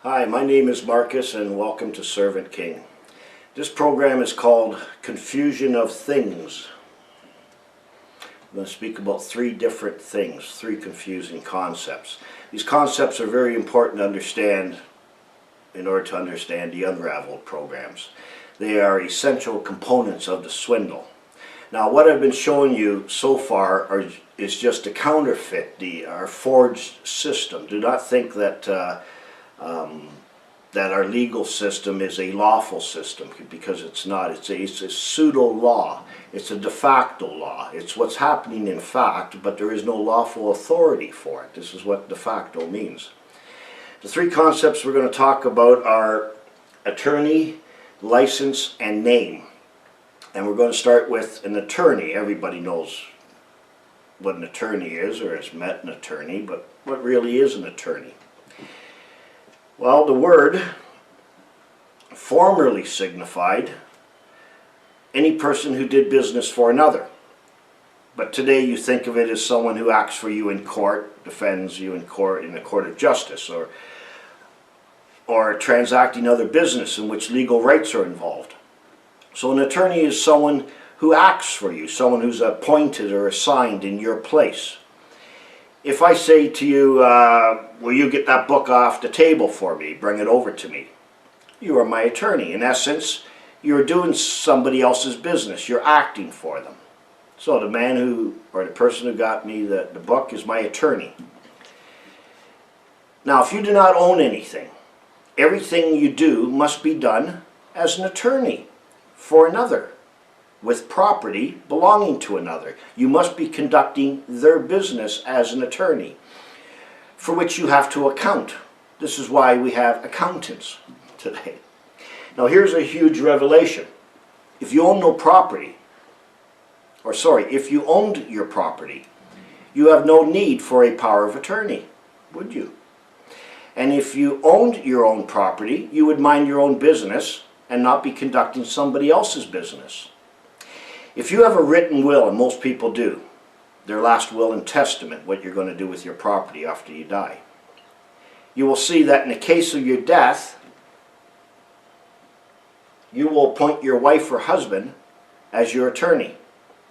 Hi, my name is Marcus and welcome to Servant King. This program is called Confusion of Things. I'm going to speak about three different things, three confusing concepts. These concepts are very important to understand in order to understand the Unraveled programs. They are essential components of the swindle. Now what I've been showing you so far is just a counterfeit, our forged system. Do not think that that our legal system is a lawful system, because it's not. It's a pseudo law. It's a de facto law. It's what's happening in fact, but there is no lawful authority for it. This is what de facto means. The three concepts we're going to talk about are attorney, license, and name. And we're going to start with an attorney. Everybody knows what an attorney is or has met an attorney, but what really is an attorney? Well, the word formerly signified any person who did business for another. But today you think of it as someone who acts for you in court, defends you in court, in a court of justice, or transacting other business in which legal rights are involved. So an attorney is someone who acts for you, someone who's appointed or assigned in your place. If I say to you, will you get that book off the table for me, bring it over to me, you are my attorney. In essence, you're doing somebody else's business. You're acting for them. So the man who, or the person who got me the book is my attorney. Now, if you do not own anything, everything you do must be done as an attorney for another, with property belonging to another. You must be conducting their business as an attorney, for which you have to account. This is why we have accountants today. Now here's a huge revelation. If you own no property, or sorry, if you owned your property, you have no need for a power of attorney, would you? And if you owned your own property, you would mind your own business and not be conducting somebody else's business. If you have a written will, and most people do, their last will and testament, what you're going to do with your property after you die, you will see that in the case of your death, you will appoint your wife or husband as your attorney.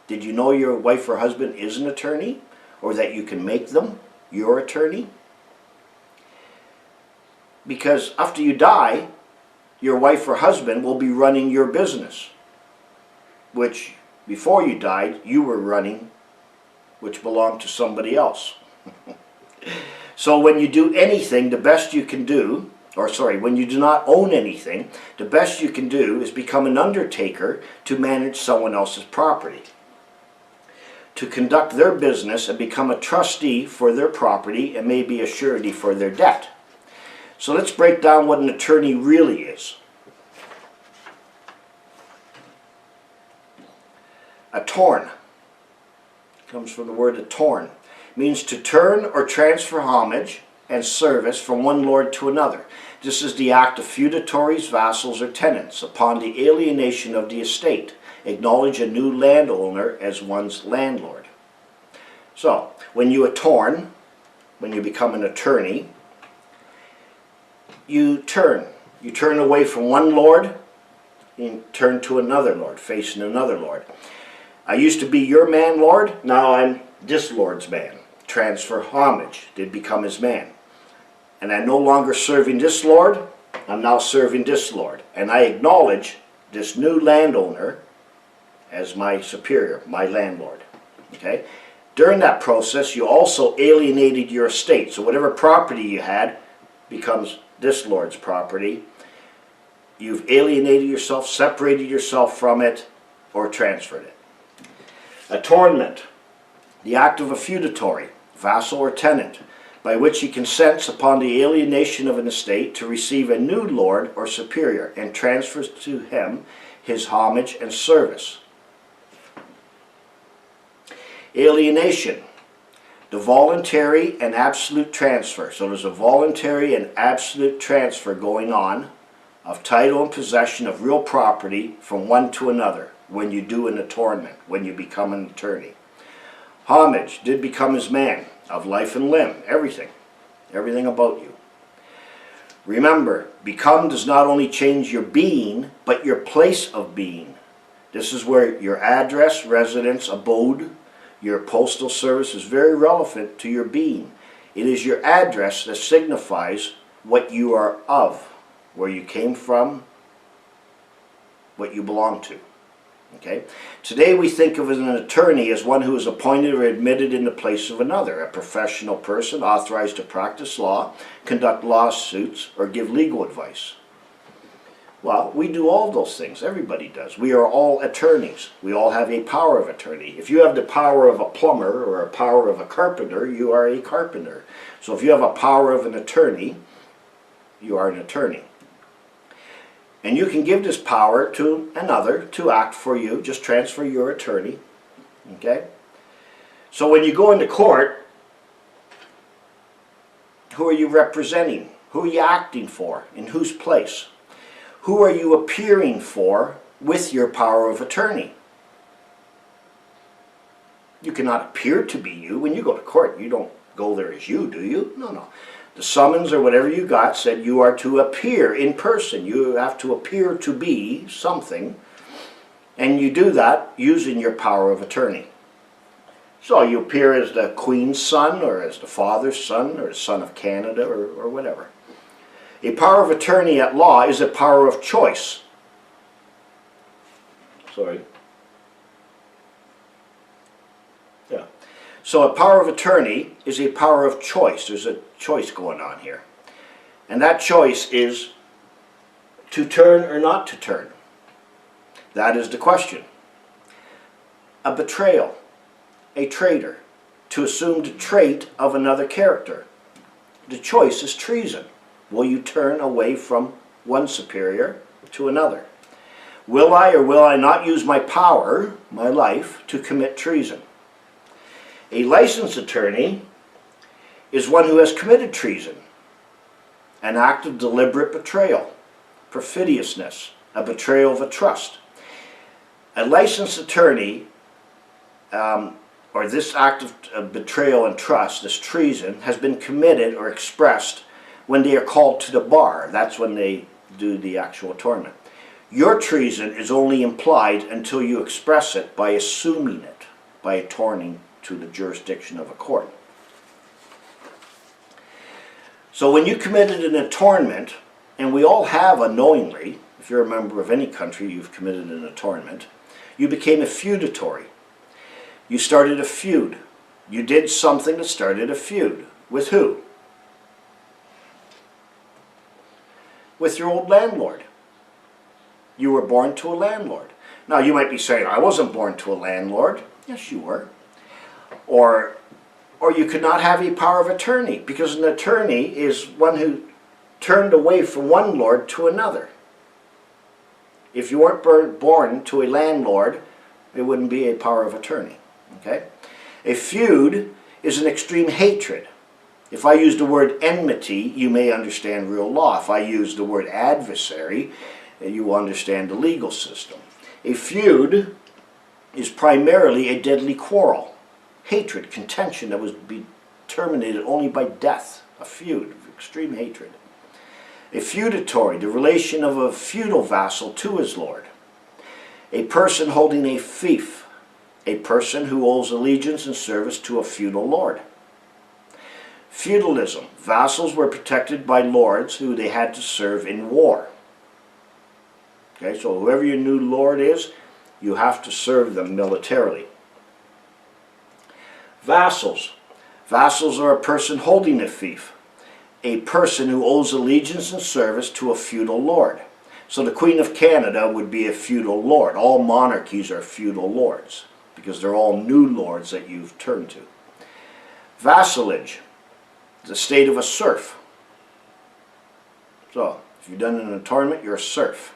Did you know your wife or husband is an attorney, or that you can make them your attorney? Because after you die, your wife or husband will be running your business, which before you died, you were running, which belonged to somebody else. So when you do anything, the best you can do, or sorry, when you do not own anything, the best you can do is become an undertaker to manage someone else's property, to conduct their business and become a trustee for their property and maybe a surety for their debt. So let's break down what an attorney really is. Attorn comes from the word attorn. It means to turn or transfer homage and service from one lord to another. This is the act of feudatories, vassals, or tenants upon the alienation of the estate. Acknowledge a new landowner as one's landlord. So, when you attorn, when you become an attorney, you turn. You turn away from one lord and turn to another lord, facing another lord. I used to be your man, Lord. Now I'm this Lord's man. Transfer homage. Did become his man. And I'm no longer serving this Lord. I'm now serving this Lord. And I acknowledge this new landowner as my superior, my landlord. Okay? During that process, you also alienated your estate. So whatever property you had becomes this Lord's property. You've alienated yourself, separated yourself from it, or transferred it. Attornment, the act of a feudatory, vassal or tenant, by which he consents upon the alienation of an estate to receive a new lord or superior and transfers to him his homage and service. Alienation, the voluntary and absolute transfer. So there's a voluntary and absolute transfer going on of title and possession of real property from one to another when you do an attornment, when you become an attorney. Homage, did become his man, of life and limb, everything about you. Remember, become does not only change your being, but your place of being. This is where your address, residence, abode, your postal service is very relevant to your being. It is your address that signifies what you are of, where you came from, what you belong to. Okay? Today we think of an attorney as one who is appointed or admitted in the place of another, a professional person authorized to practice law, conduct lawsuits, or give legal advice. Well, we do all those things. Everybody does. We are all attorneys. We all have a power of attorney. If you have the power of a plumber or a power of a carpenter, you are a carpenter. So if you have a power of an attorney, you are an attorney. And you can give this power to another to act for you. Just transfer your attorney. Okay? So when you go into court, who are you representing? Who are you acting for? In whose place? Who are you appearing for with your power of attorney? You cannot appear to be you. When you go to court, you don't go there as you, do you? No, no. The summons or whatever you got said you are to appear in person. You have to appear to be something. And you do that using your power of attorney. So you appear as the Queen's son, or as the Father's son, or the Son of Canada, or whatever. A power of attorney at law is a power of choice. Sorry. Yeah. So a power of attorney is a power of choice. There's a choice going on here. And that choice is to turn or not to turn. That is the question. A betrayal, a traitor, to assume the trait of another character. The choice is treason. Will you turn away from one superior to another? Will I or will I not use my power, my life, to commit treason? A licensed attorney is one who has committed treason, an act of deliberate betrayal, perfidiousness, a betrayal of a trust. A licensed attorney, or this act of betrayal and trust, this treason, has been committed or expressed when they are called to the bar. That's when they do the actual attorney. Your treason is only implied until you express it by assuming it, by attorning to the jurisdiction of a court. So when you committed an attornment, and we all have unknowingly, if you're a member of any country, you've committed an attornment, you became a feudatory. You started a feud. You did something that started a feud. With who? With your old landlord. You were born to a landlord. Now you might be saying, I wasn't born to a landlord. Yes, you were. Or you could not have a power of attorney, because an attorney is one who turned away from one lord to another. If you weren't born to a landlord, it wouldn't be a power of attorney. Okay? A feud is an extreme hatred. If I use the word enmity, you may understand real law. If I use the word adversary, you will understand the legal system. A feud is primarily a deadly quarrel, hatred, contention that was be terminated only by death. A feud, extreme hatred. A feudatory, the relation of a feudal vassal to his lord. A person holding a fief, a person who owes allegiance and service to a feudal lord. Feudalism. Vassals were protected by lords who they had to serve in war. Okay, so whoever your new lord is, you have to serve them militarily. Vassals. Vassals are a person holding a fief, a person who owes allegiance and service to a feudal lord. So the Queen of Canada would be a feudal lord. All monarchies are feudal lords, because they're all new lords that you've turned to. Vassalage. The state of a serf. So, if you've done an attornment, you're a serf.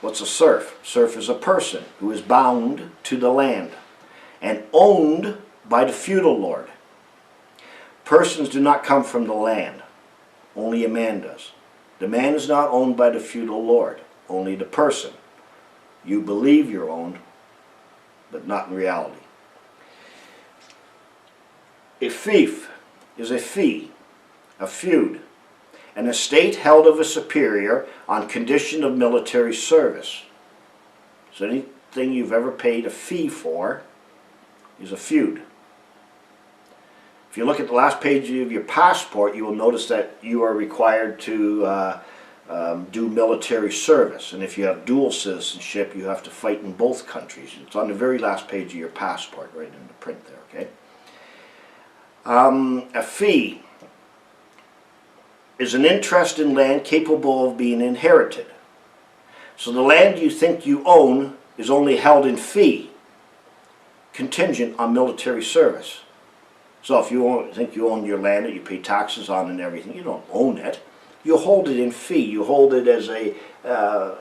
What's a serf? Serf is a person who is bound to the land and owned by the feudal lord. Persons do not come from the land. Only a man does. The man is not owned by the feudal lord. Only the person. You believe you're owned, but not in reality. A fief is a fee, a feud, an estate held of a superior on condition of military service. So anything you've ever paid a fee for is a feud. If you look at the last page of your passport, you will notice that you are required to do military service. And if you have dual citizenship, you have to fight in both countries. It's on the very last page of your passport, right in the print there, okay? A fee is an interest in land capable of being inherited. So the land you think you own is only held in fee, contingent on military service. So if you think you own your land that you pay taxes on and everything, you don't own it. You hold it in fee. You hold it as a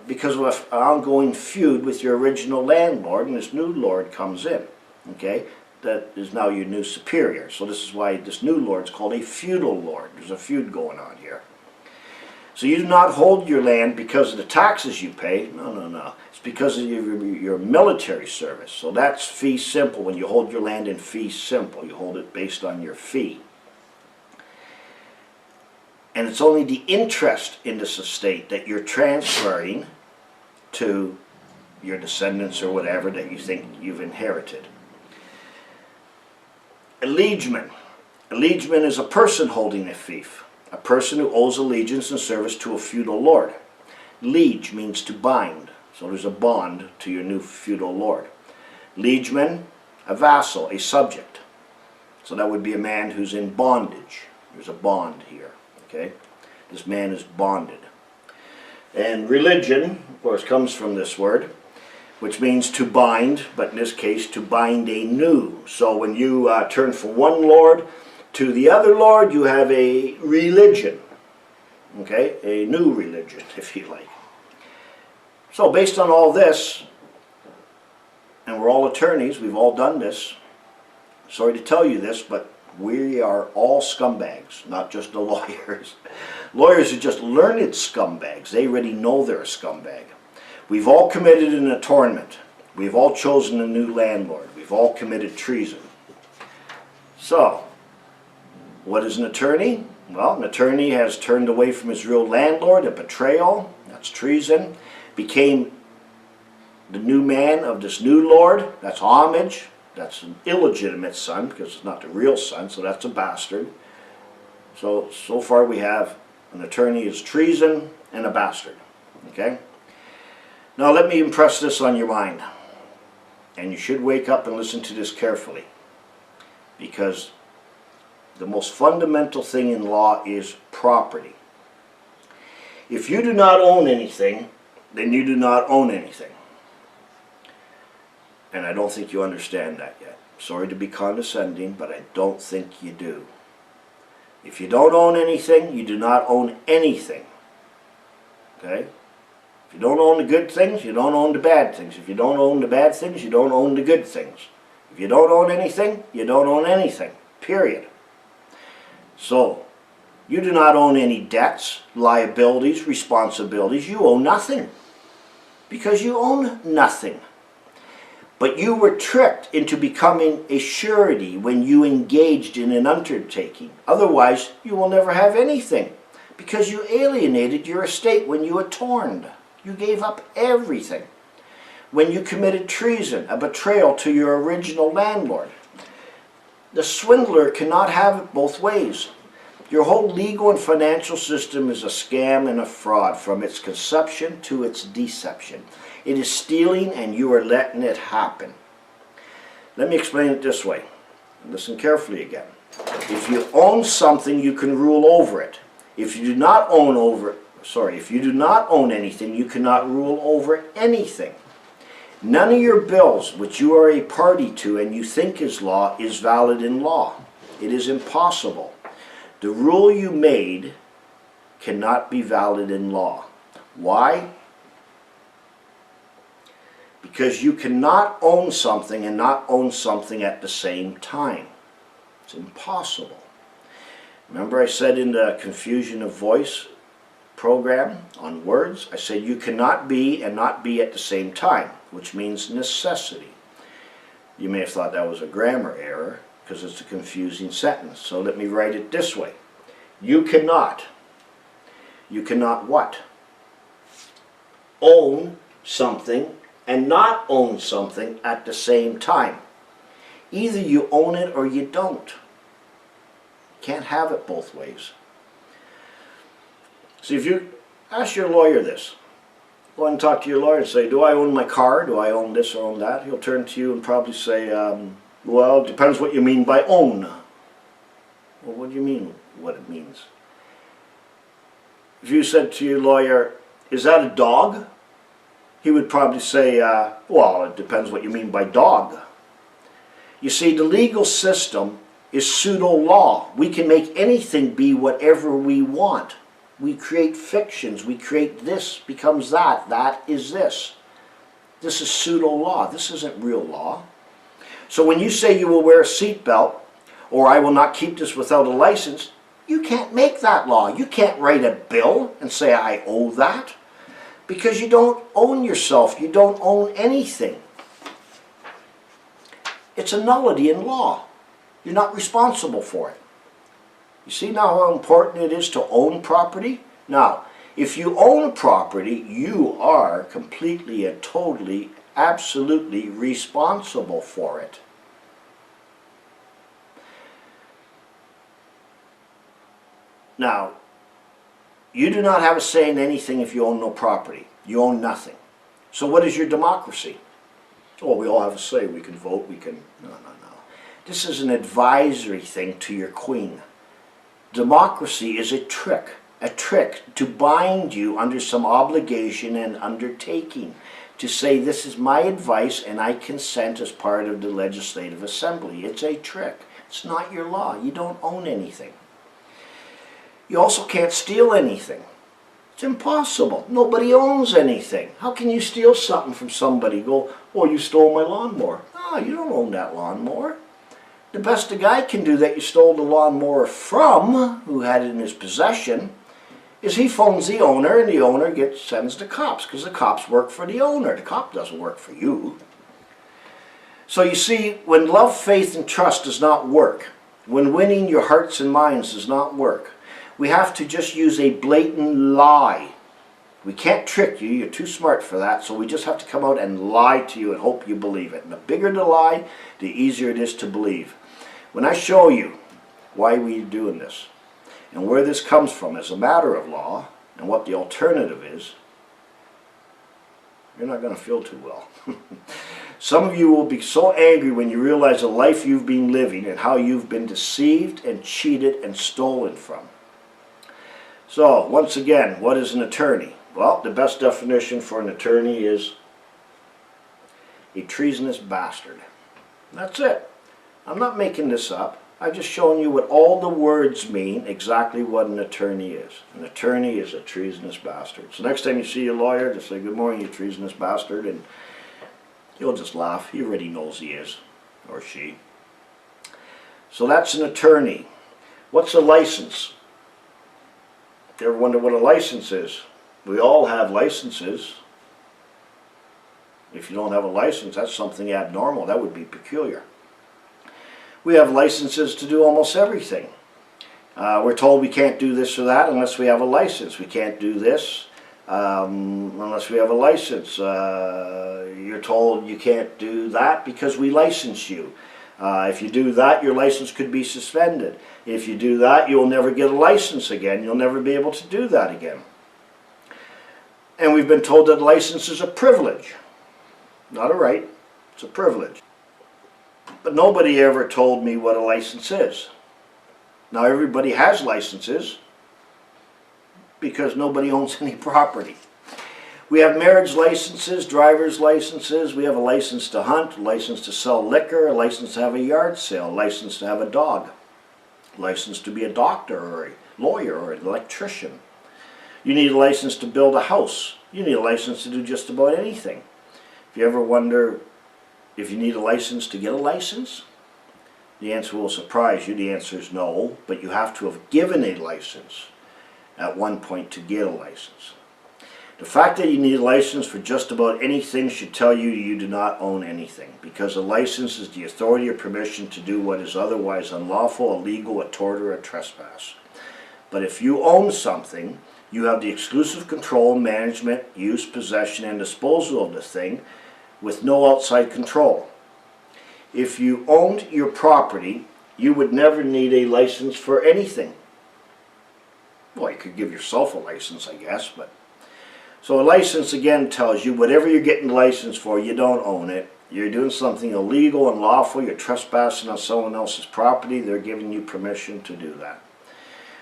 because of an ongoing feud with your original landlord, and this new lord comes in. Okay, that is now your new superior. So this is why this new lord is called a feudal lord. There's a feud going on here. So you do not hold your land because of the taxes you pay. No, no, no. It's because of your military service. So that's fee simple. When you hold your land in fee simple, you hold it based on your fee. And it's only the interest in this estate that you're transferring to your descendants or whatever that you think you've inherited. A liegeman. A liegeman is a person holding a fief. A person who owes allegiance and service to a feudal lord. Liege means to bind. So there's a bond to your new feudal lord. Liegeman, a vassal, a subject. So that would be a man who's in bondage. There's a bond here. Okay? This man is bonded. And religion, of course, comes from this word, which means to bind, but in this case, to bind anew. So when you turn from one lord to the other lord, you have a religion. Okay? A new religion, if you like. So based on all this, and we're all attorneys, we've all done this. Sorry to tell you this, but we are all scumbags, not just the lawyers. Lawyers are just learned scumbags. They already know they're a scumbag. We've all committed an attornment. We've all chosen a new landlord. We've all committed treason. So, what is an attorney? Well, an attorney has turned away from his real landlord, a betrayal, that's treason, became the new man of this new lord, that's homage. That's an illegitimate son because it's not the real son, so that's a bastard. So far we have an attorney is treason and a bastard. Okay? Now let me impress this on your mind. And you should wake up and listen to this carefully. Because the most fundamental thing in law is property. If you do not own anything, then you do not own anything. And I don't think you understand that yet. Sorry to be condescending, but I don't think you do. If you don't own anything, you do not own anything. Okay? If you don't own the good things, you don't own the bad things. If you don't own the bad things, you don't own the good things. If you don't own anything, you don't own anything. Period. So, you do not own any debts, liabilities, responsibilities. You owe nothing. Because you own nothing. But you were tricked into becoming a surety when you engaged in an undertaking. Otherwise, you will never have anything. Because you alienated your estate when you attorned. You gave up everything. When you committed treason, a betrayal to your original landlord. The swindler cannot have it both ways. Your whole legal and financial system is a scam and a fraud from its conception to its deception. It is stealing and you are letting it happen. Let me explain it this way. Listen carefully again. If you own something, you can rule over it. If you do not own anything, you cannot rule over anything. None of your bills which you are a party to and you think is law is valid in law. It is impossible. The rule you made cannot be valid in law. Why? Because you cannot own something and not own something at the same time. It's impossible. Remember I said in the Confusion of Voice program on words, I said you cannot be and not be at the same time, which means necessity. You may have thought that was a grammar error because it's a confusing sentence. So let me write it this way. You cannot You cannot what? Own something and not own something at the same time. Either you own it or you don't. Can't have it both ways. See, if you ask your lawyer this, go and talk to your lawyer and say, do I own my car? Do I own this or own that? He'll turn to you and probably say, well, it depends what you mean by own. Well, what do you mean what it means? If you said to your lawyer, is that a dog? He would probably say, well, it depends what you mean by dog. You see, the legal system is pseudo-law. We can make anything be whatever we want. We create fictions. We create this becomes that. That is this. This is pseudo-law. This isn't real law. So when you say you will wear a seatbelt, or I will not keep this without a license, you can't make that law. You can't write a bill and say I owe that, because you don't own yourself. You don't own anything. It's a nullity in law. You're not responsible for it. You see now how important it is to own property? Now, if you own property, you are completely and totally, absolutely responsible for it. Now, you do not have a say in anything if you own no property. You own nothing. So what is your democracy? Oh, we all have a say. We can vote. We can... No. This is an advisory thing to your queen. Democracy is a trick to bind you under some obligation and undertaking, to say this is my advice and I consent as part of the legislative assembly. It's a trick. It's not your law. You don't own anything. You also can't steal anything. It's impossible. Nobody owns anything. How can you steal something from somebody? Go, oh, you stole my lawnmower. No, you don't own that lawnmower. The best a guy can do that you stole the lawnmower from, who had it in his possession, is he phones the owner, and the owner sends the cops, because the cops work for the owner. The cop doesn't work for you. So you see, when love, faith, and trust does not work, when winning your hearts and minds does not work, we have to just use a blatant lie. We can't trick you. You're too smart for that. So we just have to come out and lie to you and hope you believe it. And the bigger the lie, the easier it is to believe. When I show you why we're doing this and where this comes from as a matter of law and what the alternative is, you're not going to feel too well. Some of you will be so angry when you realize the life you've been living and how you've been deceived and cheated and stolen from. So, once again, what is an attorney? Well, the best definition for an attorney is a treasonous bastard. That's it. I'm not making this up. I've just shown you what all the words mean, exactly what an attorney is. An attorney is a treasonous bastard. So next time you see your lawyer, just say, good morning, you treasonous bastard, and he'll just laugh. He already knows he is, or she. So that's an attorney. What's a license? You ever wonder what a license is? We all have licenses. If you don't have a license, that's something abnormal. That would be peculiar. We have licenses to do almost everything. We're told we can't do this or that unless we have a license. We can't do this unless we have a license. You're told you can't do that because we license you. If you do that, your license could be suspended. If you do that, you'll never get a license again. You'll never be able to do that again. And we've been told that license is a privilege. Not a right, it's a privilege. But nobody ever told me what a license is. Now everybody has licenses because nobody owns any property. We have marriage licenses, driver's licenses, we have a license to hunt, a license to sell liquor, a license to have a yard sale, a license to have a dog, a license to be a doctor or a lawyer or an electrician. You need a license to build a house. You need a license to do just about anything. If you ever wonder if you need a license to get a license, the answer will surprise you. The answer is no, but you have to have given a license at one point to get a license. The fact that you need a license for just about anything should tell you you do not own anything, because a license is the authority or permission to do what is otherwise unlawful, illegal, a tort, or a trespass. But if you own something, You have the exclusive control, management, use, possession, and disposal of the thing with no outside control. If you owned your property, you would never need a license for anything. Well, you could give yourself a license, I guess, but... So a license, again, tells you whatever you're getting the license for, you don't own it. You're doing something illegal, unlawful, you're trespassing on someone else's property, they're giving you permission to do that.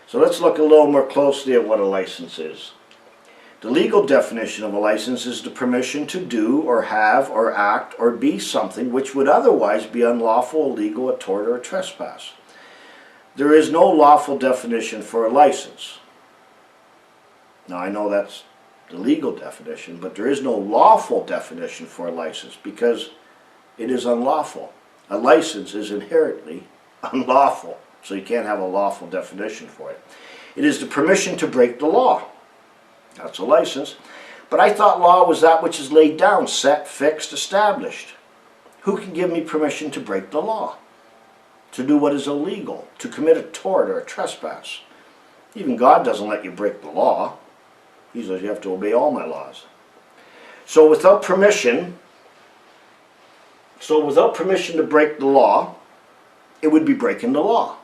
So let's look a little more closely at what a license is. The legal definition of a license is the permission to do or have or act or be something which would otherwise be unlawful, illegal, a tort, or a trespass. There is no lawful definition for a license. Now I know that's the legal definition, but there is no lawful definition for a license because it is unlawful. A license is inherently unlawful, so you can't have a lawful definition for it. It is the permission to break the law. That's a license. But I thought law was that which is laid down, set, fixed, established. Who can give me permission to break the law? To do what is illegal, to commit a tort or a trespass. Even God doesn't let you break the law. He says you have to obey all my laws. So without permission to break the law, it would be breaking the law.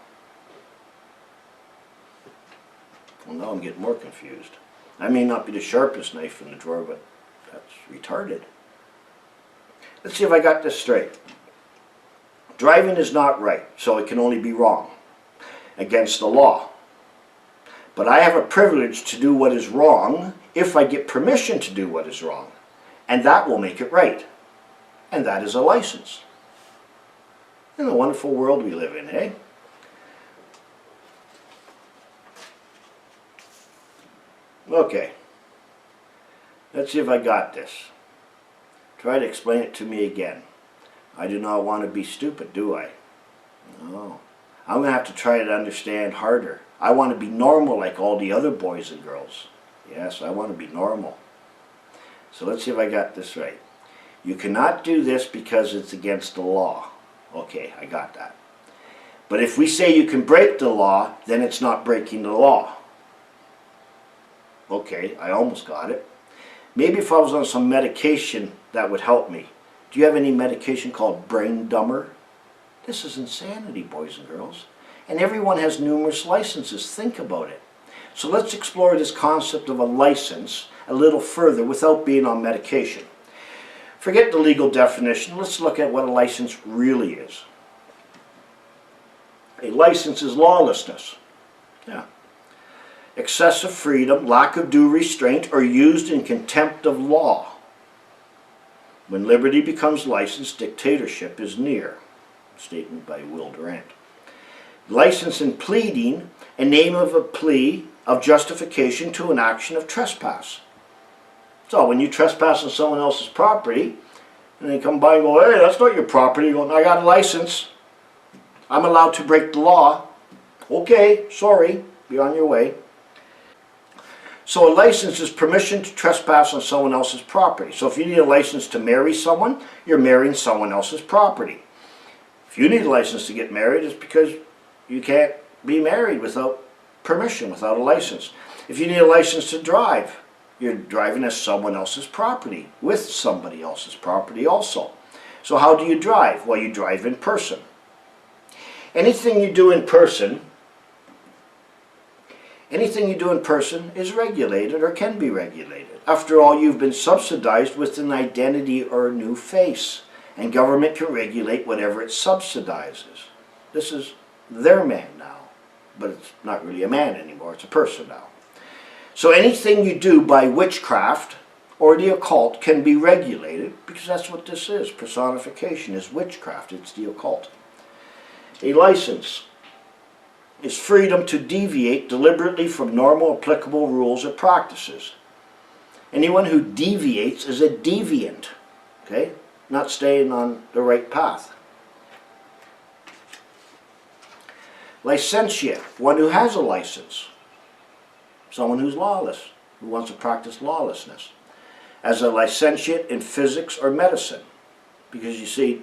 Well, now I'm getting more confused. I may not be the sharpest knife in the drawer, but that's retarded. Let's see if I got this straight. Driving is not right, so it can only be wrong, against the law. But I have a privilege to do what is wrong if I get permission to do what is wrong. And that will make it right. And that is a license. In the wonderful world we live in, eh? Okay. Let's see if I got this. Try to explain it to me again. I do not want to be stupid, do I? No. I'm going to have to try to understand harder. I want to be normal like all the other boys and girls. Yes, I want to be normal. So let's see if I got this right. You cannot do this because it's against the law. Okay, I got that. But if we say you can break the law, then it's not breaking the law. Okay, I almost got it. Maybe if I was on some medication, that would help me. Do you have any medication called Brain Dumber? This is insanity, boys and girls. And everyone has numerous licenses. Think about it. So let's explore this concept of a license a little further without being on medication. Forget the legal definition. Let's look at what a license really is. A license is lawlessness. Yeah. Excessive freedom, lack of due restraint, or used in contempt of law. When liberty becomes license, dictatorship is near. Statement by Will Durant. License in pleading, a name of a plea of justification to an action of trespass. So when you trespass on someone else's property, and they come by and go, hey, that's not your property, you go, I got a license. I'm allowed to break the law. Okay, sorry, be on your way. So a license is permission to trespass on someone else's property. So if you need a license to marry someone, you're marrying someone else's property. If you need a license to get married, it's because you can't be married without permission, without a license. If you need a license to drive, you're driving as someone else's property, with somebody else's property also. So how do you drive? Well, you drive in person. Anything you do in person is regulated or can be regulated. After all, you've been subsidized with an identity or a new face, and government can regulate whatever it subsidizes. This is their man now, but it's not really a man anymore, it's a person now. So anything you do by witchcraft or the occult can be regulated, because that's what this is. Personification is witchcraft, it's the occult. A license is freedom to deviate deliberately from normal applicable rules or practices. Anyone who deviates is a deviant, okay? Not staying on the right path. Licentiate, one who has a license. Someone who's lawless, who wants to practice lawlessness. As a licentiate in physics or medicine, because you see,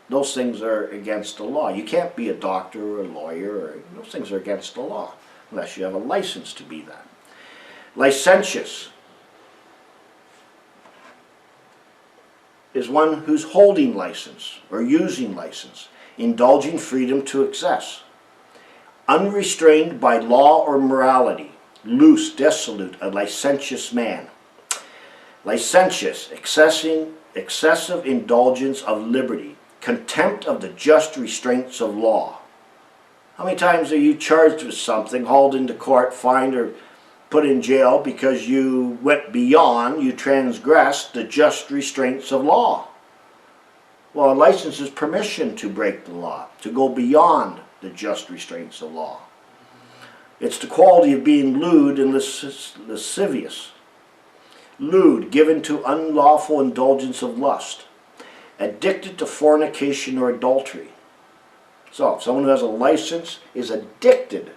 those things are against the law. You can't be a doctor or a lawyer, those things are against the law, unless you have a license to be that. Licentious is one who's holding license or using license, indulging freedom to excess. Unrestrained by law or morality, loose, dissolute, a licentious man. Licentious, excessive indulgence of liberty, contempt of the just restraints of law. How many times are you charged with something, hauled into court, fined, or put in jail because you went beyond, you transgressed the just restraints of law? Well, a license is permission to break the law, to go beyond the just restraints of law. It's the quality of being lewd and lascivious. Lewd, given to unlawful indulgence of lust. Addicted to fornication or adultery. So, someone who has a license is addicted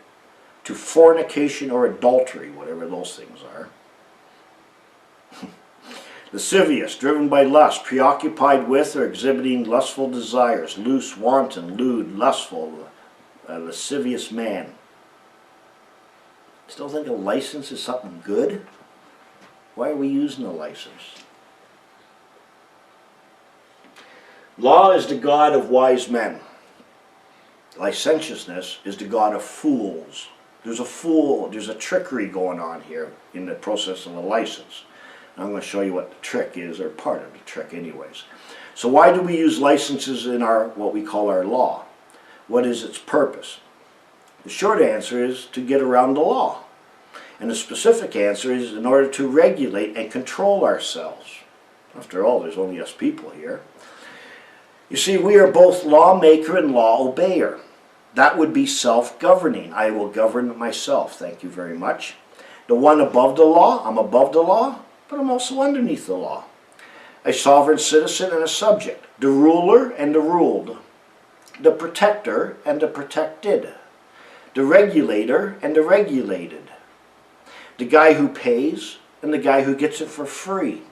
to fornication or adultery, whatever those things are. Lascivious, driven by lust, preoccupied with or exhibiting lustful desires, loose, wanton, lewd, lustful, a lascivious man. Still think a license is something good? Why are we using a license? Law is the god of wise men. Licentiousness is the god of fools. There's a fool, there's a trickery going on here in the process of a license. I'm going to show you what the trick is, or part of the trick anyways. So why do we use licenses in our, what we call our law? What is its purpose? The short answer is to get around the law. And the specific answer is in order to regulate and control ourselves. After all, there's only us people here. You see, we are both lawmaker and law obeyer. That would be self-governing. I will govern myself. Thank you very much. The one above the law, I'm above the law, but I'm also underneath the law. A sovereign citizen and a subject. The ruler and the ruled. The protector and the protected. The regulator and the regulated. The guy who pays and the guy who gets it for free.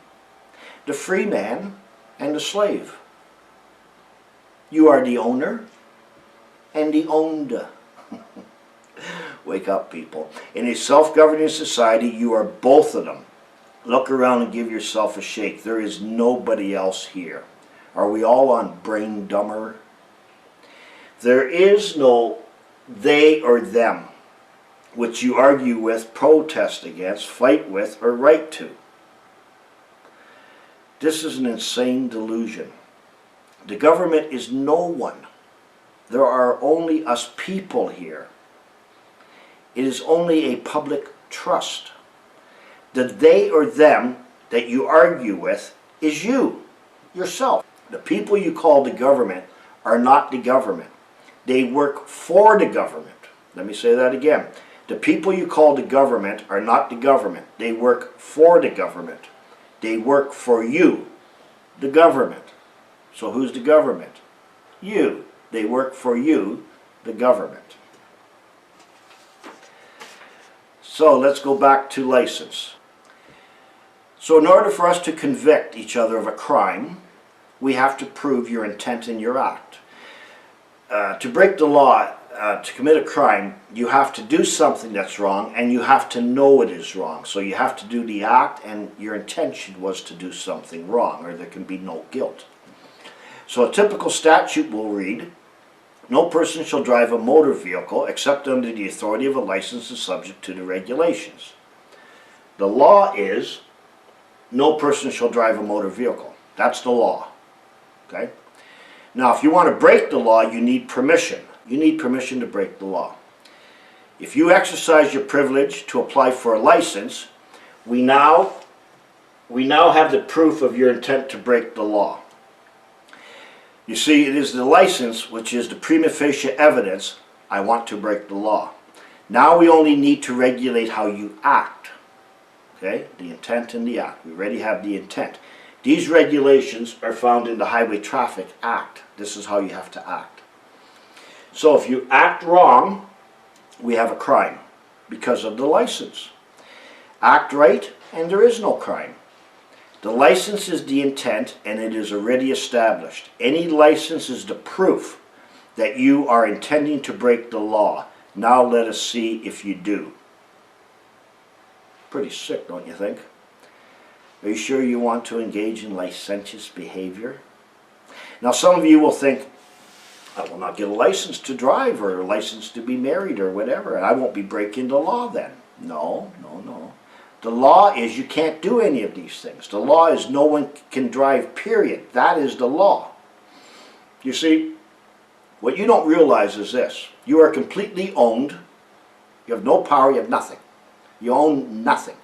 The free man and the slave. You are the owner and the owned. Wake up, people. In a self-governing society, you are both of them. Look around and give yourself a shake. There is nobody else here. Are we all on brain dumber? There is no they or them, which you argue with, protest against, fight with, or write to. This is an insane delusion. The government is no one. There are only us people here. It is only a public trust. The they or them that you argue with is you, yourself. The people you call the government are not the government. They work for the government. Let me say that again. The people you call the government are not the government. They work for the government. They work for you, the government. So who's the government? You. They work for you, the government. So let's go back to license. So in order for us to convict each other of a crime, we have to prove your intent in your act. To break the law, to commit a crime, you have to do something that's wrong and you have to know it is wrong. So you have to do the act and your intention was to do something wrong or there can be no guilt. So a typical statute will read, no person shall drive a motor vehicle except under the authority of a license and subject to the regulations. The law is, no person shall drive a motor vehicle. That's the law. Okay? Now, if you want to break the law, you need permission. You need permission to break the law. If you exercise your privilege to apply for a license, we now have the proof of your intent to break the law. You see, it is the license which is the prima facie evidence, I want to break the law. Now we only need to regulate how you act. Okay? The intent and the act. We already have the intent. These regulations are found in the Highway Traffic Act. This is how you have to act. So if you act wrong, we have a crime because of the license. Act right, and there is no crime. The license is the intent, and it is already established. Any license is the proof that you are intending to break the law. Now let us see if you do. Pretty sick, don't you think? Are you sure you want to engage in licentious behavior? Now some of you will think, I will not get a license to drive or a license to be married or whatever, and I won't be breaking the law then. No, no, no. The law is you can't do any of these things. The law is no one can drive, period. That is the law. You see, what you don't realize is this. You are completely owned. You have no power, you have nothing. You own nothing.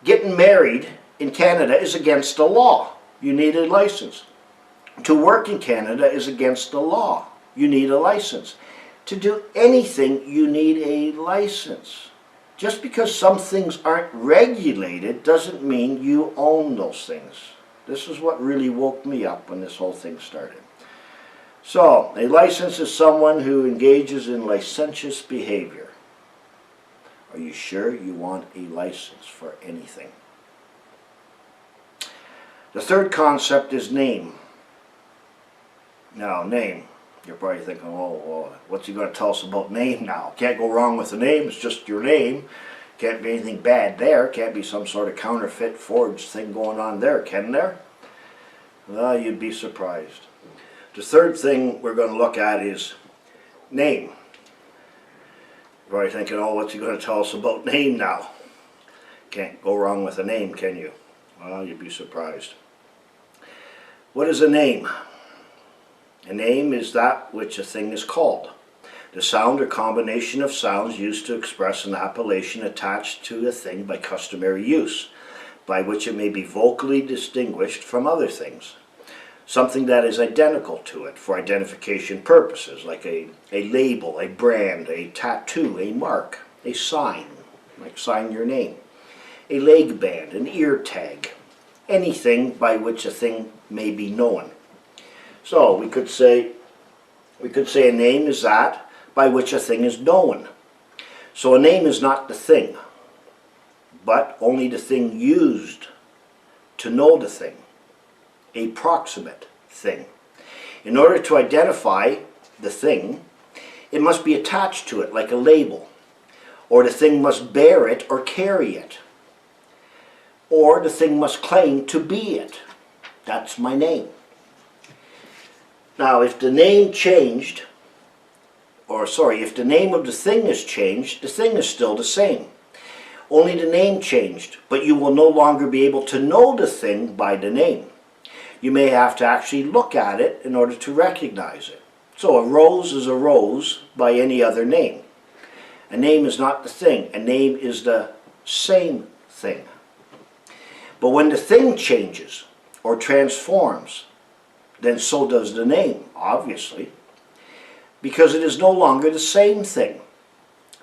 Getting married in Canada is against the law. You need a license. To work in Canada is against the law. You need a license. To do anything, you need a license. Just because some things aren't regulated doesn't mean you own those things. This is what really woke me up when this whole thing started. So, a license is someone who engages in licentious behavior. Are you sure you want a license for anything? The third concept is name. Now, name. You're probably thinking, oh, well, what's he going to tell us about name now? Can't go wrong with the name. It's just your name. Can't be anything bad there. Can't be some sort of counterfeit, forged thing going on there, can there? Well, you'd be surprised. The third thing we're going to look at is name. You're probably thinking, oh, what's he going to tell us about name now? Can't go wrong with a name, can you? Well, you'd be surprised. What is a name? A name is that which a thing is called. The sound or combination of sounds used to express an appellation attached to a thing by customary use, by which it may be vocally distinguished from other things. Something that is identical to it for identification purposes, like a label, a brand, a tattoo, a mark, a sign, like sign your name, a leg band, an ear tag, anything by which a thing may be known. So we could say a name is that by which a thing is known. So a name is not the thing, but only the thing used to know the thing, a proximate thing. In order to identify the thing, it must be attached to it like a label, or the thing must bear it or carry it, or the thing must claim to be it. That's my name. Now, if the name changed, if the name of the thing is changed, the thing is still the same. Only the name changed, but you will no longer be able to know the thing by the name. You may have to actually look at it in order to recognize it. So a rose is a rose by any other name. A name is not the thing. A name is the same thing. But when the thing changes or transforms, then so does the name, obviously, because it is no longer the same thing.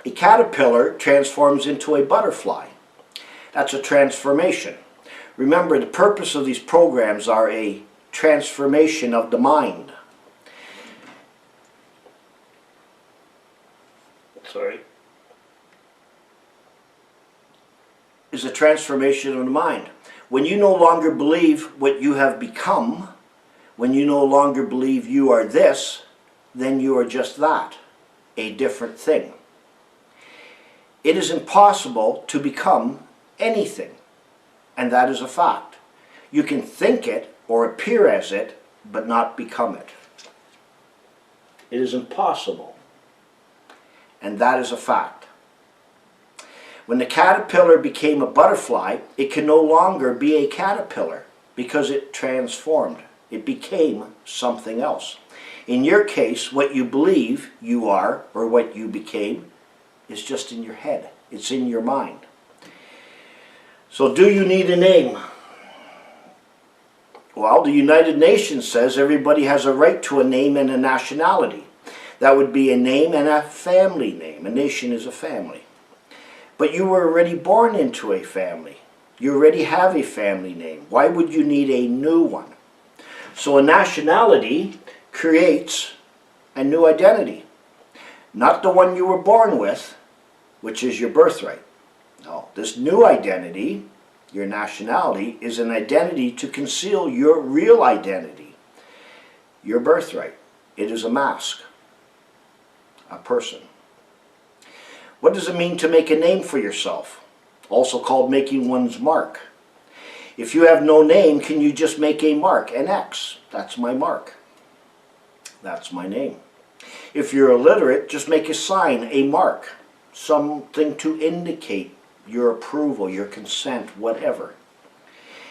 A caterpillar transforms into a butterfly. That's a transformation. Remember, the purpose of these programs are a transformation of the mind. Is a transformation of the mind. When you no longer believe what you have become, when you no longer believe you are this, then you are just that, a different thing. It is impossible to become anything, and that is a fact. You can think it or appear as it, but not become it. It is impossible, and that is a fact. When the caterpillar became a butterfly, it can no longer be a caterpillar because it transformed. It became something else. In your case, what you believe you are or what you became is just in your head. It's in your mind. So do you need a name? Well, the United Nations says everybody has a right to a name and a nationality. That would be a name and a family name. A nation is a family. But you were already born into a family. You already have a family name. Why would you need a new one? So a nationality creates a new identity. Not the one you were born with, which is your birthright. No, this new identity, your nationality, is an identity to conceal your real identity, your birthright. It is a mask, a person. What does it mean to make a name for yourself? also called making one's mark. If you have no name, can you just make a mark, an X? That's my mark. That's my name. If you're illiterate, just make a sign, a mark, something to indicate your approval, your consent, whatever.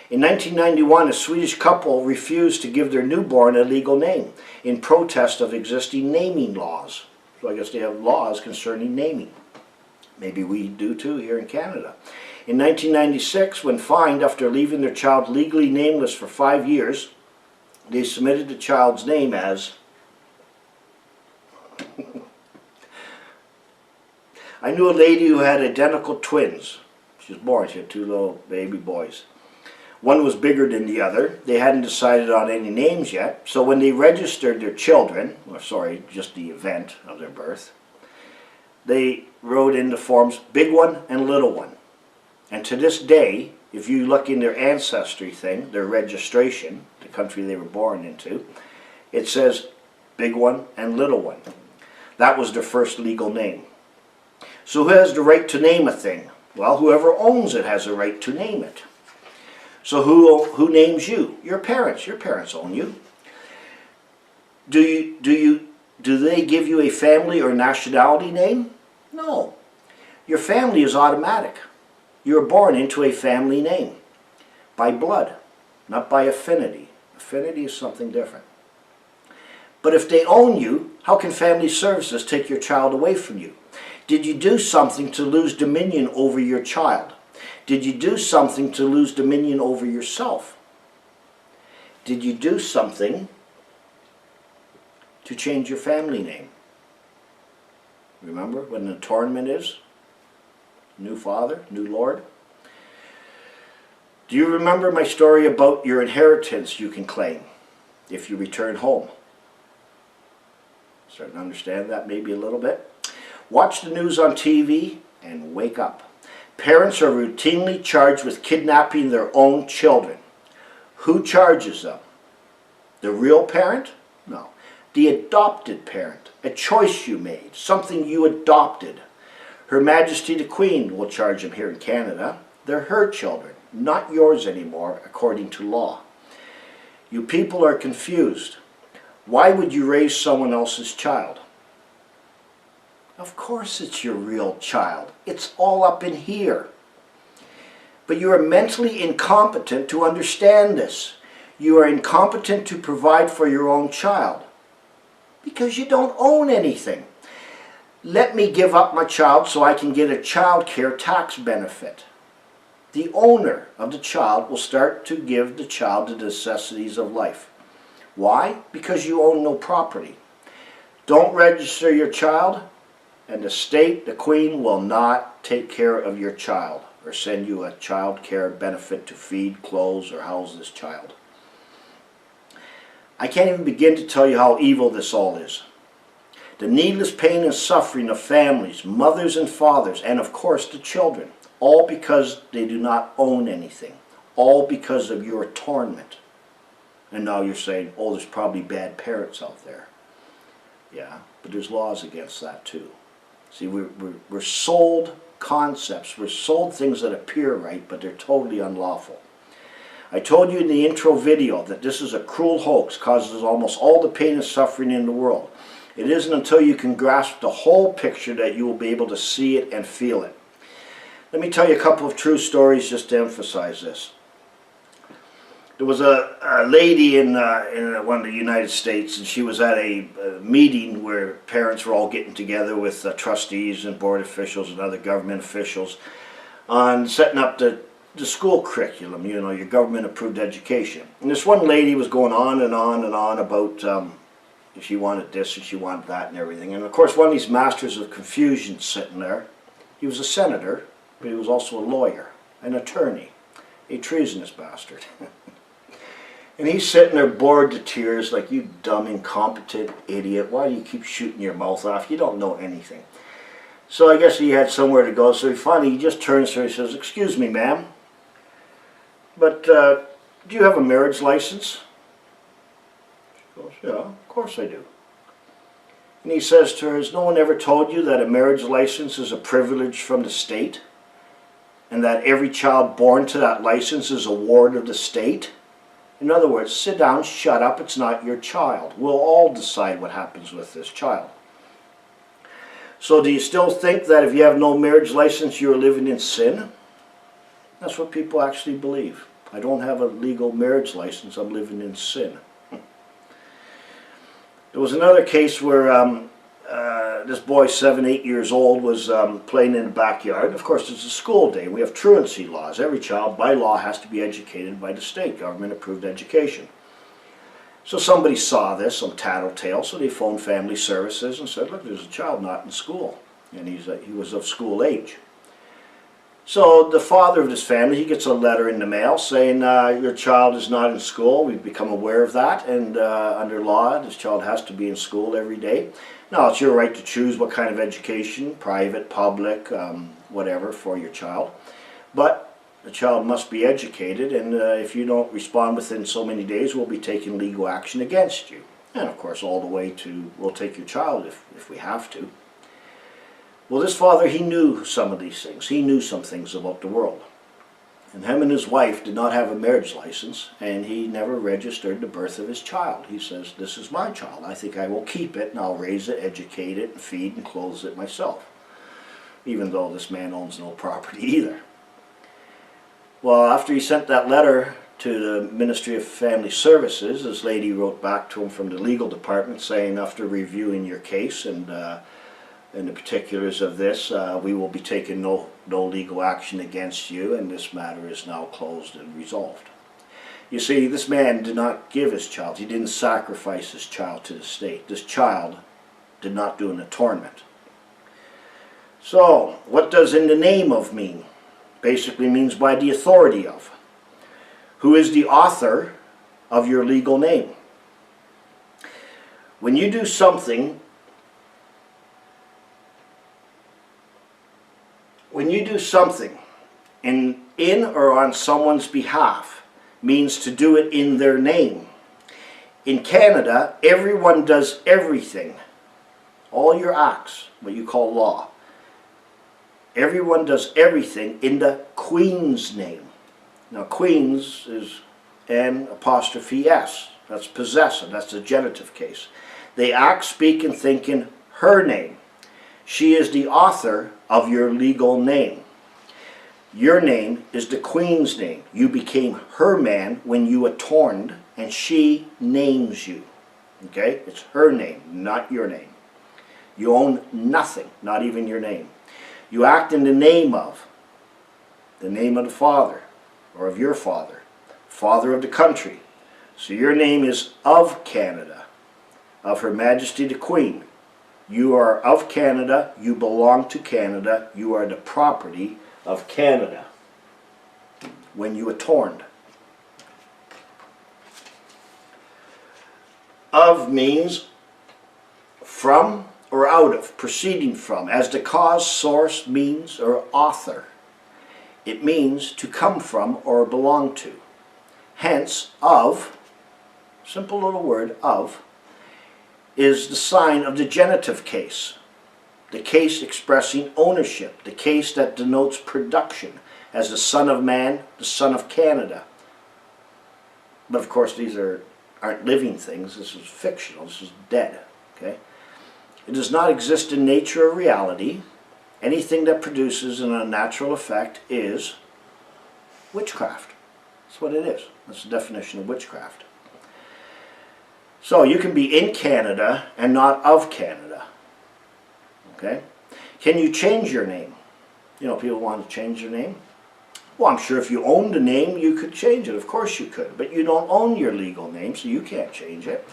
In 1991, a Swedish couple refused to give their newborn a legal name in protest of existing naming laws. So I guess they have laws concerning naming. Maybe we do too here in Canada. In 1996, when fined after leaving their child legally nameless for 5 years, they submitted the child's name as I knew a lady who had identical twins. She was born, she had 2 little baby boys. One was bigger than the other. They hadn't decided on any names yet, so when they registered their children, or sorry, just the event of their birth, they wrote in the forms big one and little one. And to this day, if you look in their ancestry thing, their registration, the country they were born into, it says big one and little one. That was their first legal name. So who has the right to name a thing? Well, whoever owns it has a right to name it. So who names you? Your parents. Your parents own you. Do they give you a family or nationality name? No. Your family is automatic. You're born into a family name by blood, not by affinity. Affinity is something different. But if they own you, how can family services take your child away from you? Did you do something to lose dominion over your child? Did you do something to lose dominion over yourself? Did you do something to change your family name? Remember what an atonement is? New father, new Lord. Do you remember my story about your inheritance you can claim if you return home? Starting to understand that maybe a little bit? Watch the news on TV and wake up. Parents are routinely charged with kidnapping their own children. Who charges them? The real parent? No. The adopted parent. A choice you made. Something you adopted. Her Majesty the Queen will charge them here in Canada. They're her children, not yours anymore, according to law. You people are confused. Why would you raise someone else's child? Of course it's your real child. It's all up in here. But you are mentally incompetent to understand this. You are incompetent to provide for your own child because you don't own anything. Let me give up my child so I can get a child care tax benefit. The owner of the child will start to give the child the necessities of life. Why? Because you own no property. Don't register your child, and the state, the Queen, will not take care of your child or send you a child care benefit to feed, clothe, or house this child. I can't even begin to tell you how evil this all is. The needless pain and suffering of families, mothers and fathers, and of course the children, all because they do not own anything, all because of your atonement. And now you're saying, oh, there's probably bad parents out there. Yeah, but there's laws against that too. See, we're sold concepts, we're sold things that appear right, but they're totally unlawful. I told you in the intro video that this is a cruel hoax, causes almost all the pain and suffering in the world. It isn't until you can grasp the whole picture that you will be able to see it and feel it. Let me tell you a couple of true stories just to emphasize this. There was a lady in one of the United States, and she was at a meeting where parents were all getting together with trustees and board officials and other government officials on setting up the school curriculum, you know, your government-approved education. And this one lady was going on and on and on about if she wanted this and she wanted that and everything. And of course, one of these masters of confusion sitting there, he was a senator, but he was also a lawyer, an attorney, a treasonous bastard. And he's sitting there bored to tears like, you dumb, incompetent idiot. Why do you keep shooting your mouth off? You don't know anything. So I guess he had somewhere to go. So he just turns to her and says, excuse me, ma'am, but do you have a marriage license? She goes, yeah, of course I do. And he says to her, has no one ever told you that a marriage license is a privilege from the state? and that every child born to that license is a ward of the state. In other words, sit down, shut up, it's not your child. We'll all decide what happens with this child. So do you still think that if you have no marriage license, you're living in sin? That's what people actually believe. I don't have a legal marriage license, I'm living in sin. There was another case where this boy, 7, 8 years old, was playing in the backyard. Of course, it's a school day. We have truancy laws. Every child, by law, has to be educated by the state, government-approved education. So somebody saw this, some tattletale, so they phoned Family Services and said, look, there's a child not in school, and he was of school age. So the father of this family, he gets a letter in the mail saying, your child is not in school. We've become aware of that, and under law, this child has to be in school every day. Now, it's your right to choose what kind of education, private, public, whatever, for your child. But the child must be educated, and if you don't respond within so many days, we'll be taking legal action against you. And of course, all the way to, we'll take your child if we have to. Well, this father, he knew some of these things. He knew some things about the world. And him and his wife did not have a marriage license, and he never registered the birth of his child. He says, this is my child. I think I will keep it, and I'll raise it, educate it, and feed and clothe it myself. Even though this man owns no property either. Well, after he sent that letter to the Ministry of Family Services, this lady wrote back to him from the legal department saying, after reviewing your case and the particulars of this, we will be taking no legal action against you, and this matter is now closed and resolved. You see, this man did not give his child. He didn't sacrifice his child to the state. This child did not do an atonement. So, what does in the name of mean? Basically means by the authority of. Who is the author of your legal name? When you do something, in or on someone's behalf, means to do it in their name. In Canada, everyone does everything. All your acts, what you call law. Everyone does everything in the Queen's name. Now, Queen's is N'(S). That's possessive. That's the genitive case. They act, speak, and think in her name. She is the author of your legal name. Your name is the Queen's name. You became her man when you atoned, and she names you. Okay? It's her name, not your name. You own nothing, not even your name. You act in the name of the Father, or of your Father, Father of the country. So your name is of Canada, of Her Majesty the Queen. You are of Canada, you belong to Canada, you are the property of Canada when you atoned. Of means from or out of, proceeding from, as the cause, source, means, or author. It means to come from or belong to. Hence, of, simple little word, of, is the sign of the genitive case. The case expressing ownership, the case that denotes production, as the Son of Man, the Son of Canada. But of course these aren't living things, this is fictional, this is dead. Okay? It does not exist in nature or reality. Anything that produces an unnatural effect is witchcraft. That's what it is. That's the definition of witchcraft. So you can be in Canada and not of Canada. Okay? Can you change your name? You know, people want to change their name. Well, I'm sure if you owned a name, you could change it. Of course you could. But you don't own your legal name, so you can't change it.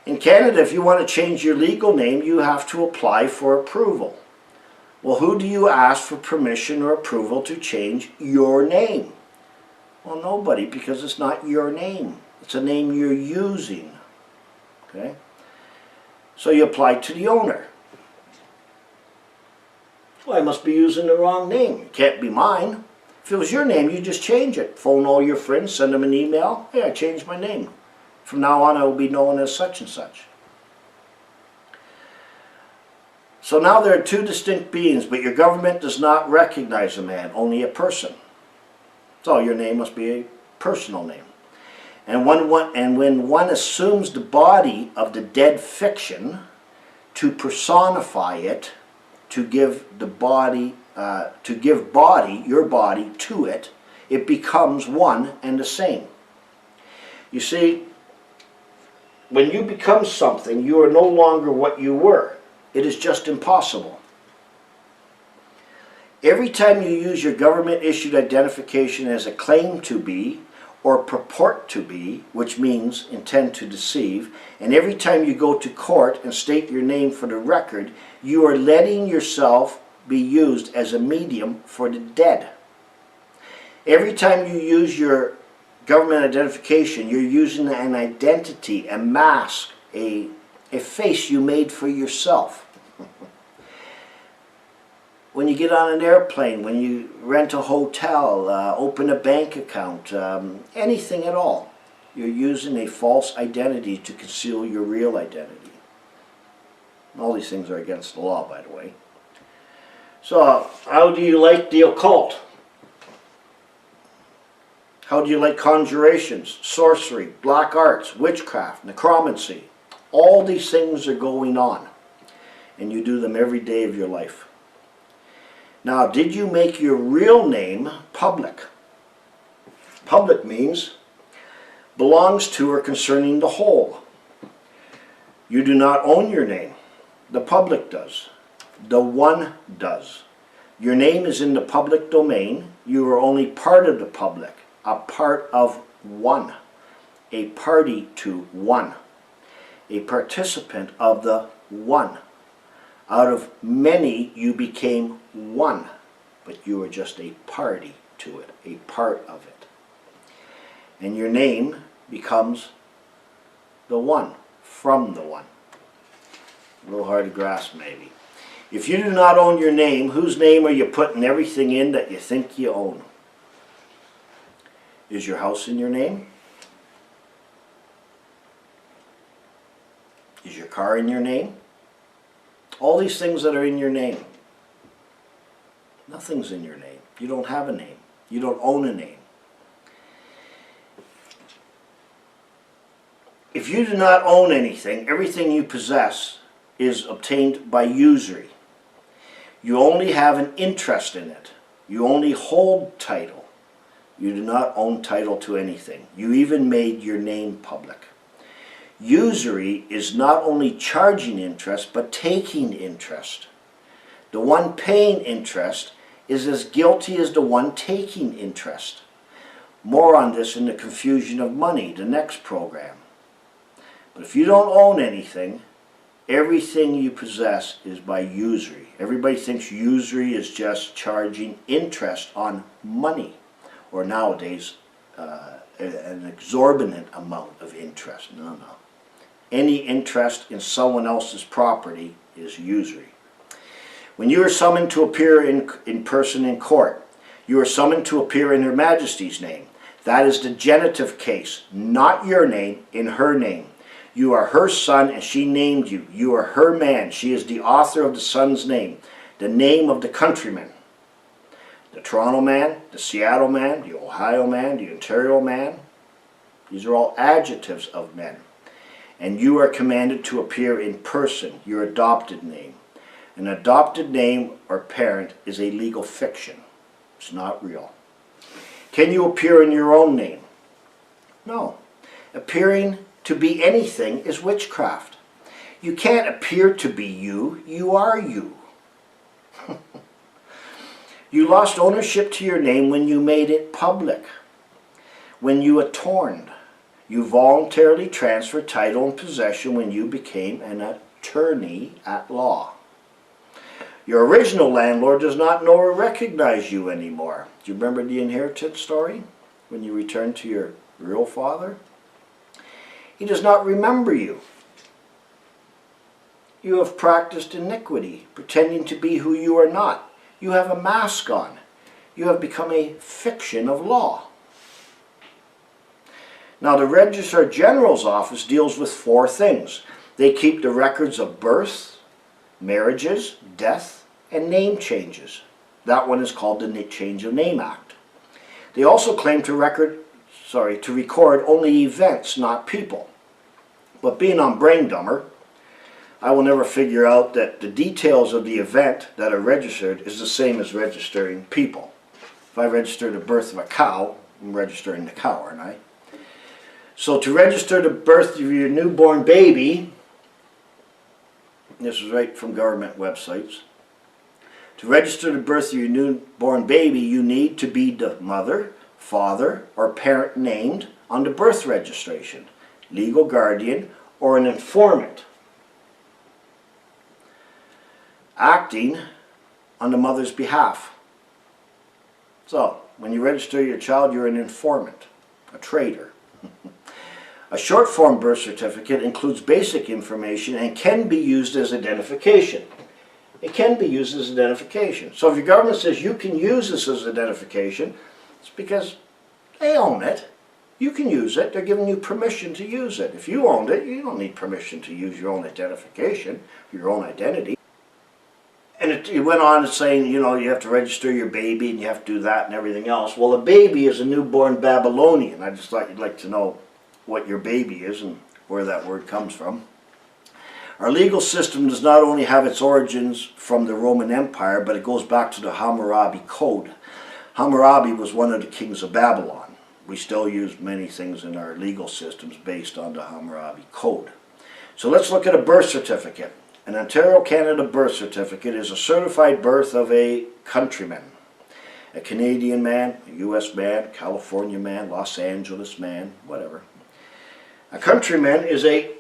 In Canada, if you want to change your legal name, you have to apply for approval. Well, who do you ask for permission or approval to change your name? Well, nobody, because it's not your name. It's a name you're using. Okay? So you apply to the owner. Well, I must be using the wrong name. It can't be mine. If it was your name, you just change it. Phone all your friends, send them an email. Hey, I changed my name. From now on, I will be known as such and such. So now there are two distinct beings, but your government does not recognize a man, only a person. So your name must be a personal name. And when one assumes the body of the dead fiction to personify it, to give the body, your body to it, it becomes one and the same. You see, when you become something, you are no longer what you were. It is just impossible. Every time you use your government-issued identification as a claim to be or purport to be, which means intend to deceive, and every time you go to court and state your name for the record, you are letting yourself be used as a medium for the dead. Every time you use your government identification, you're using an identity, a mask, a face you made for yourself. When you get on an airplane, when you rent a hotel, open a bank account, anything at all, you're using a false identity to conceal your real identity. All these things are against the law, by the way. So, how do you like the occult? How do you like conjurations, sorcery, black arts, witchcraft, necromancy? All these things are going on, and you do them every day of your life. Now, did you make your real name public? Public means belongs to or concerning the whole. You do not own your name. The public does. The one does. Your name is in the public domain. You are only part of the public, a part of one, a party to one, a participant of the one. Out of many you became one, but you are just a party to it, a part of it. And your name becomes the one, from the one. A little hard to grasp maybe. If you do not own your name, whose name are you putting everything in that you think you own? Is your house in your name? Is your car in your name? All these things that are in your name. Nothing's in your name. You don't have a name. You don't own a name. If you do not own anything, everything you possess is obtained by usury. You only have an interest in it. You only hold title. You do not own title to anything. You even made your name public. Usury is not only charging interest, but taking interest. The one paying interest is as guilty as the one taking interest. More on this in the Confusion of Money, the next program. But if you don't own anything, everything you possess is by usury. Everybody thinks usury is just charging interest on money, or nowadays an exorbitant amount of interest. No. Any interest in someone else's property is usury. When you are summoned to appear in person in court, you are summoned to appear in Her Majesty's name. That is the genitive case, not your name, in her name. You are her son and she named you. You are her man. She is the author of the son's name, the name of the countryman. The Toronto man, the Seattle man, the Ohio man, the Ontario man. These are all adjectives of men. And you are commanded to appear in person, your adopted name. An adopted name or parent is a legal fiction. It's not real. Can you appear in your own name? No. Appearing to be anything is witchcraft. You can't appear to be you. You are you. You lost ownership to your name when you made it public. When you attorned. You voluntarily transferred title and possession when you became an attorney at law. Your original landlord does not know or recognize you anymore. Do you remember the inheritance story? When you return to your real father? He does not remember you. You have practiced iniquity, pretending to be who you are not. You have a mask on. You have become a fiction of law. Now, the Registrar General's office deals with 4 things. They keep the records of birth, marriages, death, and name changes. That one is called the Change of Name Act. They also claim to record only events, not people. But being on Brain Dumber, I will never figure out that the details of the event that are registered is the same as registering people. If I register the birth of a cow, I'm registering the cow, aren't I? So to register the birth of your newborn baby, this is right from government websites, to register the birth of your newborn baby, you need to be the mother, father, or parent named on the birth registration, legal guardian, or an informant, acting on the mother's behalf. So, when you register your child, you're an informant, a traitor. A short form birth certificate includes basic information and can be used as identification. It can be used as identification. So if your government says you can use this as identification, it's because they own it. You can use it. They're giving you permission to use it. If you owned it, you don't need permission to use your own identification, your own identity. And it went on to saying, you know, you have to register your baby and you have to do that and everything else. Well, a baby is a newborn Babylonian. I just thought you'd like to know what your baby is and where that word comes from. Our legal system does not only have its origins from the Roman Empire, but it goes back to the Hammurabi Code. Hammurabi was one of the kings of Babylon. We still use many things in our legal systems based on the Hammurabi Code. So let's look at a birth certificate. An Ontario, Canada birth certificate is a certified birth of a countryman. A Canadian man, a US man, California man, Los Angeles man, whatever. A countryman is a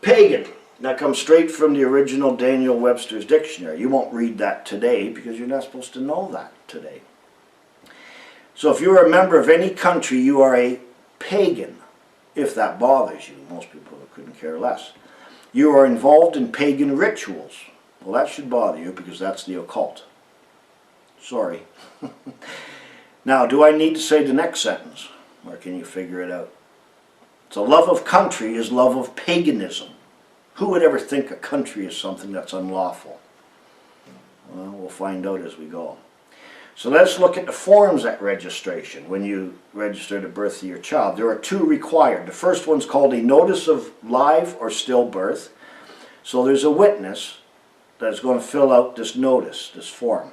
pagan. That comes straight from the original Daniel Webster's dictionary. You won't read that today because you're not supposed to know that today. So if you're a member of any country, you are a pagan, if that bothers you. Most people couldn't care less. You are involved in pagan rituals. Well, that should bother you because that's the occult. Sorry. Now, do I need to say the next sentence? Or can you figure it out? So love of country is love of paganism. Who would ever think a country is something that's unlawful? Well, we'll find out as we go. So let's look at the forms at registration when you register the birth of your child. There are two required. The first one's called a notice of live or stillbirth. So there's a witness that's going to fill out this notice, this form.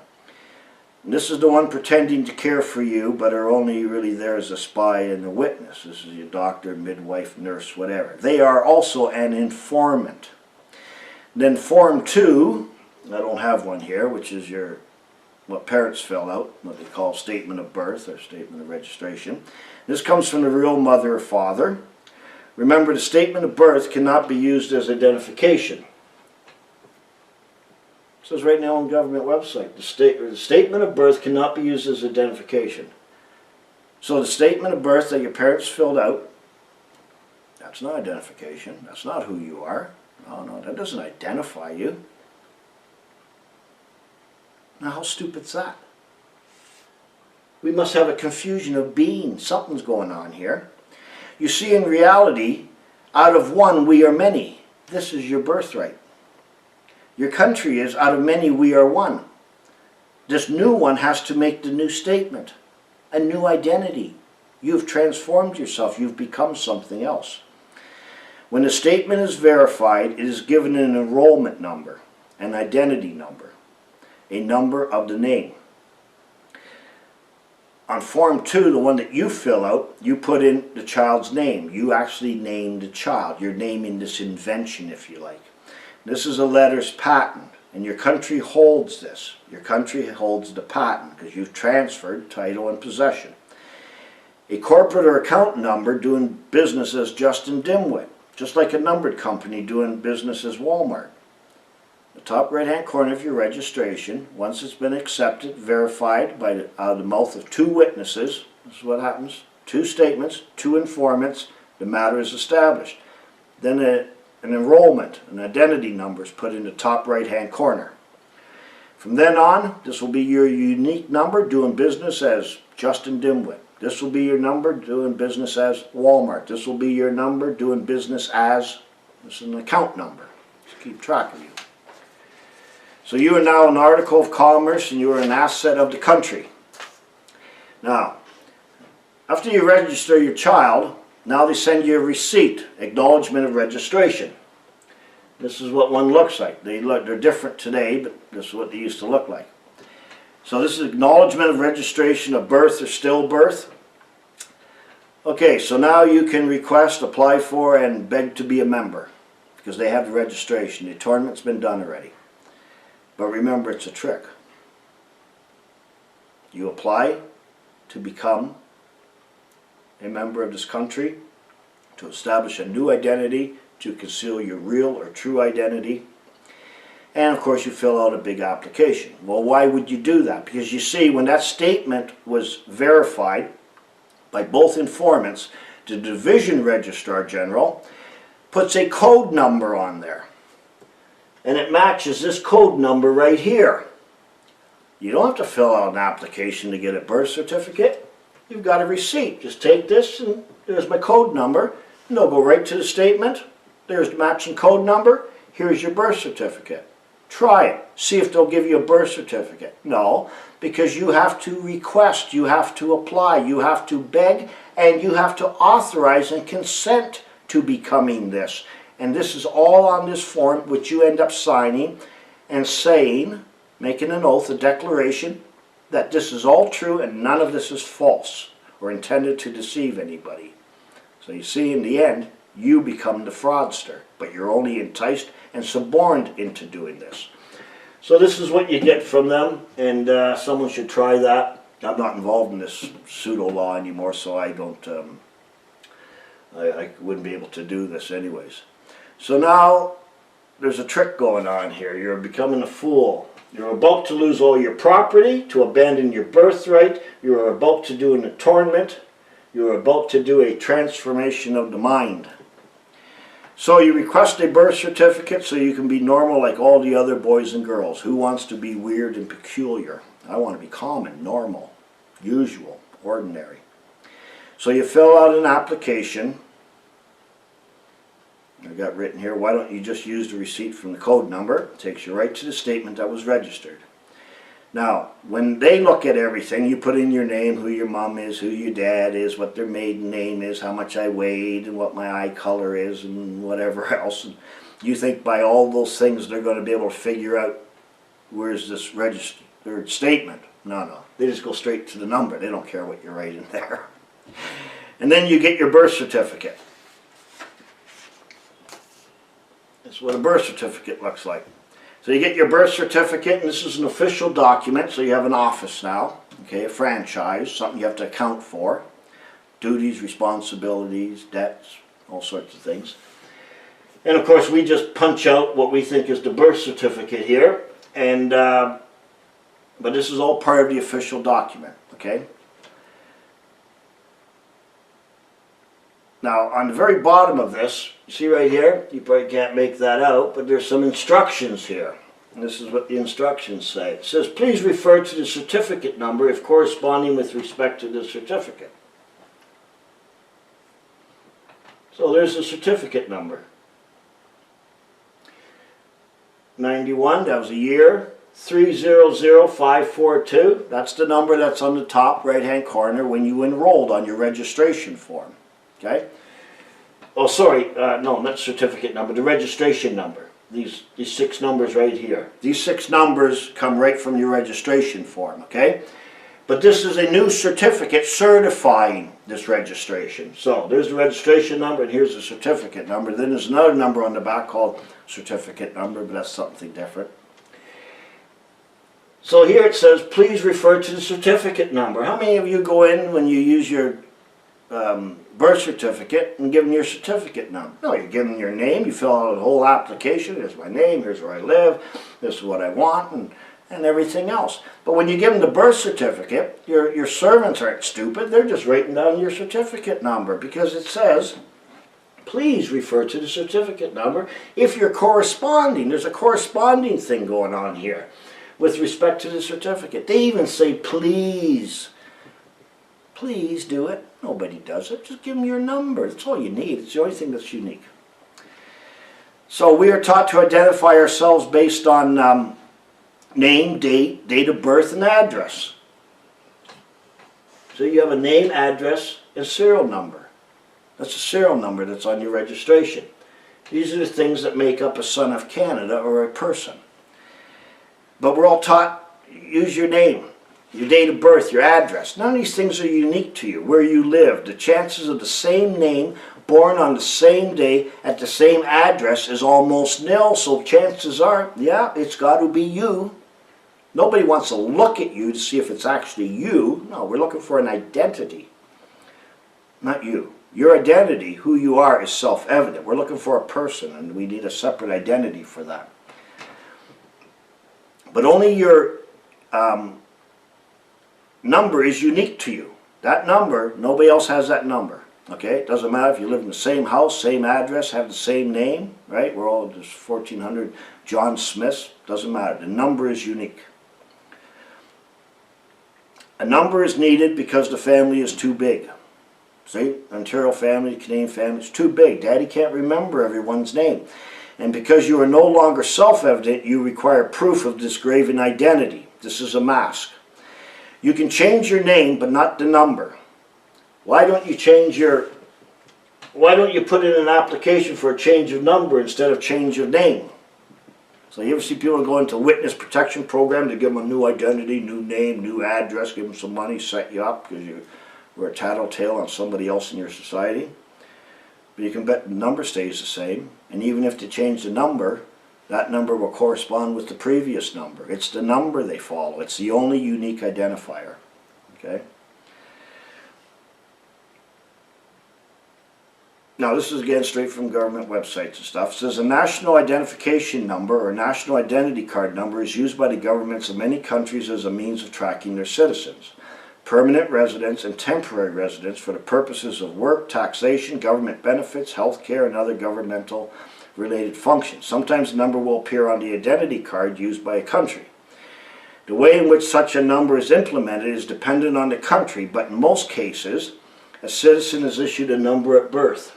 And this is the one pretending to care for you, but are only really there as a spy and a witness. This is your doctor, midwife, nurse, whatever. They are also an informant. Then Form 2, I don't have one here, which is what parents fill out, what they call statement of birth or statement of registration. This comes from the real mother or father. Remember, the statement of birth cannot be used as identification. It says right now on government website, the statement of birth cannot be used as identification. So the statement of birth that your parents filled out, that's not identification. That's not who you are. No, that doesn't identify you. Now how stupid's that? We must have a confusion of being. Something's going on here. You see, in reality, out of one we are many. This is your birthright. Your country is, out of many we are one. This new one has to make the new statement, a new identity. You've transformed yourself. You've become something else. When the statement is verified, it is given an enrollment number, an identity number, a number of the name. On Form 2, the one that you fill out, you put in the child's name. You actually name the child. You're naming this invention, if you like. This is a letters patent, and your country holds this. Your country holds the patent because you've transferred title and possession. A corporate or account number doing business as Justin Dimwit, just like a numbered company doing business as Walmart. The top right-hand corner of your registration, once it's been accepted, verified by the mouth of two witnesses, this is what happens, two statements, two informants, the matter is established. Then an enrollment, an identity number is put in the top right-hand corner. From then on, this will be your unique number doing business as Justin Dimwit. This will be your number doing business as Walmart. This will be your number doing business as, this is an account number. Just keep track of you. So you are now an article of commerce and you are an asset of the country. Now, after you register your child, now they send you a receipt, acknowledgement of registration. This is what one looks like. They're different today, but this is what they used to look like. So this is acknowledgement of registration of birth or stillbirth. Okay, so now you can request, apply for, and beg to be a member because they have the registration. The tournament's been done already. But remember, it's a trick. You apply to become a member of this country, to establish a new identity, to conceal your real or true identity, and of course you fill out a big application. Well, why would you do that? Because you see, when that statement was verified by both informants, the Division Registrar General puts a code number on there. And it matches this code number right here. You don't have to fill out an application to get a birth certificate. You've got a receipt. Just take this and there's my code number. And they'll go right to the statement. There's the matching code number. Here's your birth certificate. Try it. See if they'll give you a birth certificate. No, because you have to request, you have to apply, you have to beg, and you have to authorize and consent to becoming this. And this is all on this form, which you end up signing and saying, making an oath, a declaration, that this is all true and none of this is false or intended to deceive anybody. So you see, in the end, you become the fraudster, but you're only enticed and suborned into doing this. So this is what you get from them, and someone should try that. I'm not involved in this pseudo law anymore, so I don't, I wouldn't be able to do this anyways. So now there's a trick going on here. You're becoming a fool. You're about to lose all your property, to abandon your birthright. You're about to do an atonement. You're about to do a transformation of the mind. So you request a birth certificate so you can be normal like all the other boys and girls. Who wants to be weird and peculiar? I want to be common, normal, usual, ordinary. So you fill out an application. I've got written here, why don't you just use the receipt from the code number? It takes you right to the statement that was registered. Now, when they look at everything, you put in your name, who your mom is, who your dad is, what their maiden name is, how much I weighed, and what my eye color is, and whatever else. And you think by all those things they're going to be able to figure out where's this registered statement. No. They just go straight to the number. They don't care what you write in there. And then you get your birth certificate. That's what a birth certificate looks like. So you get your birth certificate, and this is an official document, so you have an office now, okay, a franchise, something you have to account for, duties, responsibilities, debts, all sorts of things. And of course we just punch out what we think is the birth certificate here, and but this is all part of the official document, okay? Now, on the very bottom of this, you see right here, you probably can't make that out, but there's some instructions here. And this is what the instructions say. It says, please refer to the certificate number if corresponding with respect to the certificate. So there's the certificate number. 91, that was a year. 300542, that's the number that's on the top right-hand corner when you enrolled on your registration form. Okay? Oh, sorry, no, not certificate number, the registration number. These 6 numbers right here. These 6 numbers come right from your registration form, okay? But this is a new certificate certifying this registration. So there's the registration number and here's the certificate number. Then there's another number on the back called certificate number, but that's something different. So here it says, please refer to the certificate number. How many of you go in when you use your birth certificate and give them your certificate number? No, you give them your name, you fill out a whole application, here's my name, here's where I live, this is what I want, and everything else. But when you give them the birth certificate, your servants aren't stupid, they're just writing down your certificate number because it says, please refer to the certificate number if you're corresponding. There's a corresponding thing going on here with respect to the certificate. They even say, please. Please do it. Nobody does it. Just give them your number. That's all you need. It's the only thing that's unique. So we are taught to identify ourselves based on name, date of birth, and address. So you have a name, address, and serial number. That's a serial number that's on your registration. These are the things that make up a son of Canada or a person. But we're all taught, use your name, your date of birth, your address. None of these things are unique to you. Where you live, the chances of the same name, born on the same day, at the same address is almost nil. So chances are, yeah, it's got to be you. Nobody wants to look at you to see if it's actually you. No, we're looking for an identity, not you. Your identity, who you are, is self-evident. We're looking for a person, and we need a separate identity for that. But only your number is unique to you. That number, nobody else has that number. Okay? It doesn't matter if you live in the same house, same address, have the same name, right? We're all just 1,400 John Smiths. Doesn't matter. The number is unique. A number is needed because the family is too big. See, Ontario family, Canadian family, it's too big. Daddy can't remember everyone's name. And because you are no longer self-evident, you require proof of this graven identity. This is a mask. You can change your name, but not the number. Why don't you put in an application for a change of number instead of change of name? So you ever see people go into witness protection program to give them a new identity, new name, new address, give them some money, set you up because you were a tattletale on somebody else in your society? But you can bet the number stays the same, and even if they change the number, that number will correspond with the previous number. It's the number they follow. It's the only unique identifier. Okay? Now this is again straight from government websites and stuff. It says a national identification number or national identity card number is used by the governments of many countries as a means of tracking their citizens, permanent residents and temporary residents for the purposes of work, taxation, government benefits, health care, and other governmental related functions. Sometimes the number will appear on the identity card used by a country. The way in which such a number is implemented is dependent on the country, but in most cases, a citizen is issued a number at birth.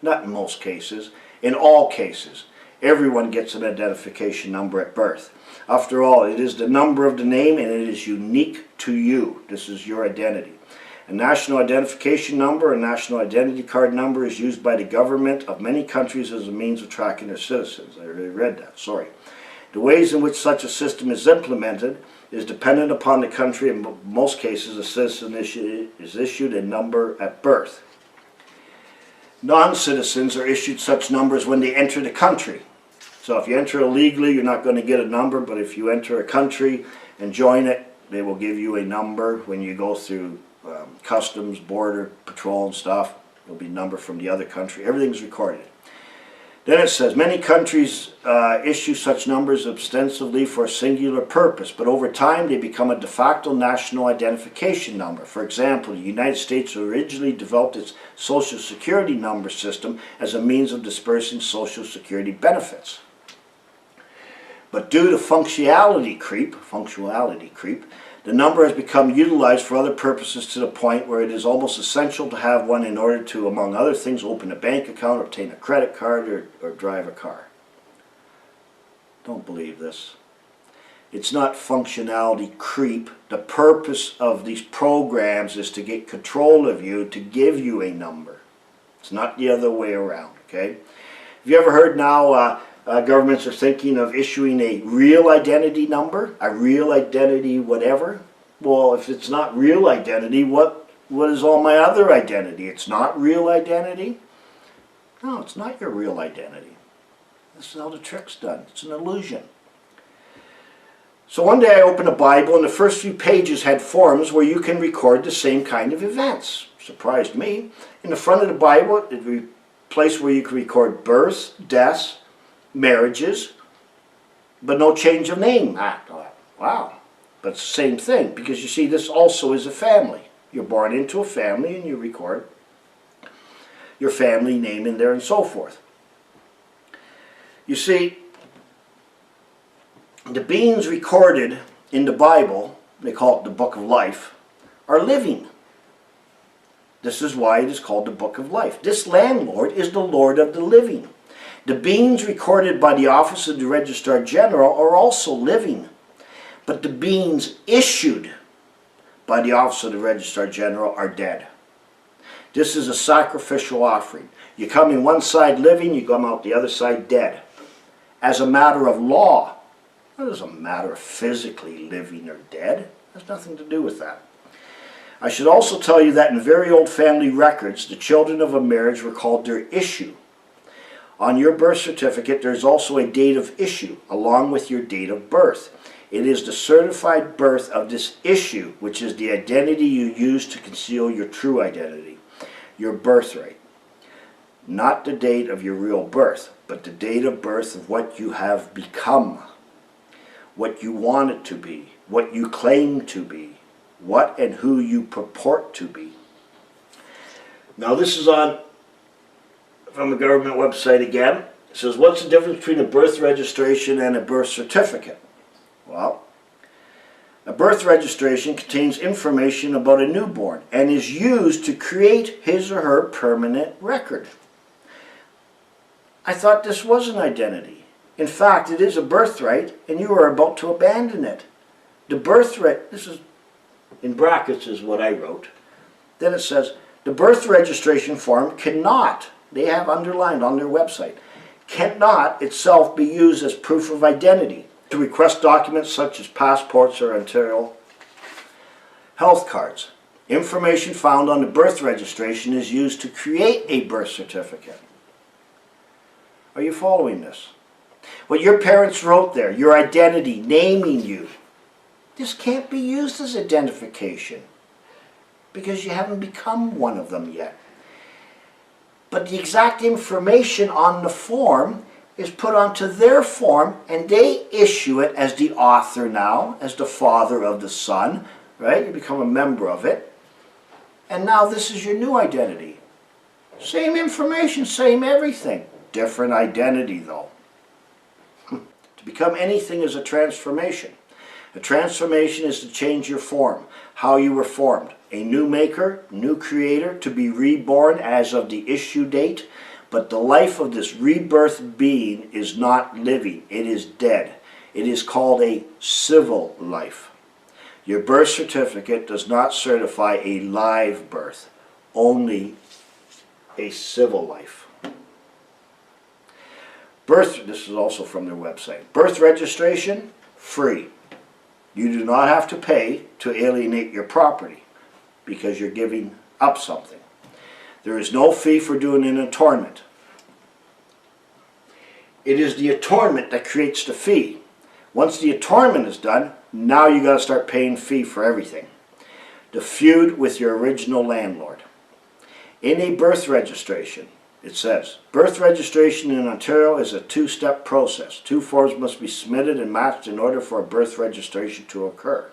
Not in most cases, in all cases. Everyone gets an identification number at birth. After all, it is the number of the name and it is unique to you. This is your identity. A national identification number, a national identity card number is used by the government of many countries as a means of tracking their citizens. I already read that, sorry. The ways in which such a system is implemented is dependent upon the country. In most cases, a citizen is issued a number at birth. Non-citizens are issued such numbers when they enter the country. So if you enter illegally, you're not going to get a number, but if you enter a country and join it, they will give you a number when you go through customs, border patrol and stuff. There'll be a number from the other country. Everything's recorded. Then it says, many countries issue such numbers ostensibly for a singular purpose, but over time they become a de facto national identification number. For example, the United States originally developed its Social Security number system as a means of dispersing Social Security benefits. But due to functionality creep, the number has become utilized for other purposes to the point where it is almost essential to have one in order to, among other things, open a bank account, obtain a credit card, or drive a car. Don't believe this. It's not functionality creep. The purpose of these programs is to get control of you, to give you a number. It's not the other way around, okay? Have you ever heard now governments are thinking of issuing a real identity number, a real identity whatever? Well, if it's not real identity, what is all my other identity? It's not real identity? No, it's not your real identity. This is how the trick's done. It's an illusion. So one day I opened a Bible and the first few pages had forms where you can record the same kind of events. Surprised me. In the front of the Bible, it'd be a place where you can record births, deaths, marriages, but no change of name. Wow. But it's the same thing, because you see, this also is a family. You're born into a family and you record your family name in there and so forth. You see, the beings recorded in the Bible, they call it the Book of Life, are living. This is why it is called the Book of Life. This landlord is the Lord of the living. The beings recorded by the Office of the Registrar General are also living, but the beings issued by the Office of the Registrar General are dead. This is a sacrificial offering. You come in one side living, you come out the other side dead. As a matter of law, not as a matter of physically living or dead. It has nothing to do with that. I should also tell you that in very old family records, the children of a marriage were called their issue. On your birth certificate, there's also a date of issue, along with your date of birth. It is the certified birth of this issue, which is the identity you use to conceal your true identity, your birthright. Not the date of your real birth, but the date of birth of what you have become, what you want it to be, what you claim to be, what and who you purport to be. Now this is from the government website again. It says, what's the difference between a birth registration and a birth certificate? Well, a birth registration contains information about a newborn and is used to create his or her permanent record. I thought this was an identity. In fact, it is a birthright, and you are about to abandon it. The birthright, this is in brackets is what I wrote. Then it says, the birth registration form cannot, they have underlined on their website, cannot itself be used as proof of identity to request documents such as passports or Ontario health cards. Information found on the birth registration is used to create a birth certificate. Are you following this? What your parents wrote there, your identity, naming you, this can't be used as identification because you haven't become one of them yet. But the exact information on the form is put onto their form, and they issue it as the author now, as the father of the son, right? You become a member of it. And now this is your new identity. Same information, same everything. Different identity though. To become anything is a transformation. A transformation is to change your form, how you were formed. A new maker, new creator, to be reborn as of the issue date. But the life of this rebirth being is not living, it is dead. It is called a civil life. Your birth certificate does not certify a live birth, only a civil life. This is also from their website. Birth registration, free. You do not have to pay to alienate your property because you're giving up something. There is no fee for doing an attornment. It is the attornment that creates the fee. Once the attornment is done, now you got to start paying fee for everything. The feud with your original landlord. In a birth registration, it says, birth registration in Ontario is a two-step process. Two forms must be submitted and matched in order for a birth registration to occur.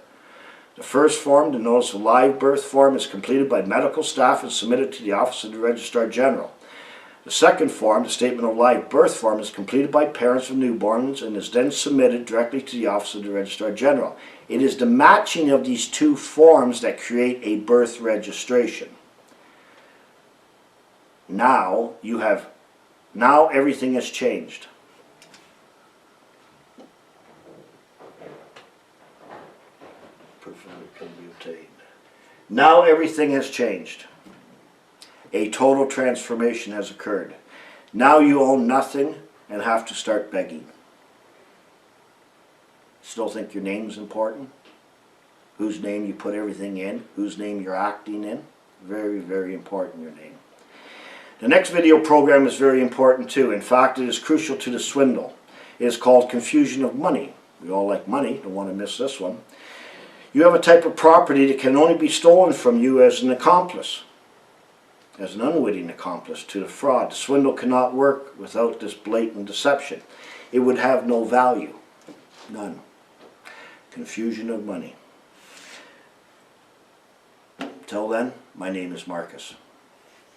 The first form, the Notice of Live Birth form, is completed by medical staff and submitted to the Office of the Registrar General. The second form, the Statement of Live Birth form, is completed by parents of newborns and is then submitted directly to the Office of the Registrar General. It is the matching of these two forms that create a birth registration. Now everything has changed. Proof of it can be obtained. Now everything has changed. A total transformation has occurred. Now you own nothing and have to start begging. Still think your name's important? Whose name you put everything in? Whose name you're acting in? Very, very important, your name. The next video program is very important too. In fact, it is crucial to the swindle. It is called Confusion of Money. We all like money, don't want to miss this one. You have a type of property that can only be stolen from you as an accomplice, as an unwitting accomplice to the fraud. The swindle cannot work without this blatant deception. It would have no value. None. Confusion of money. Till then, my name is Marcus.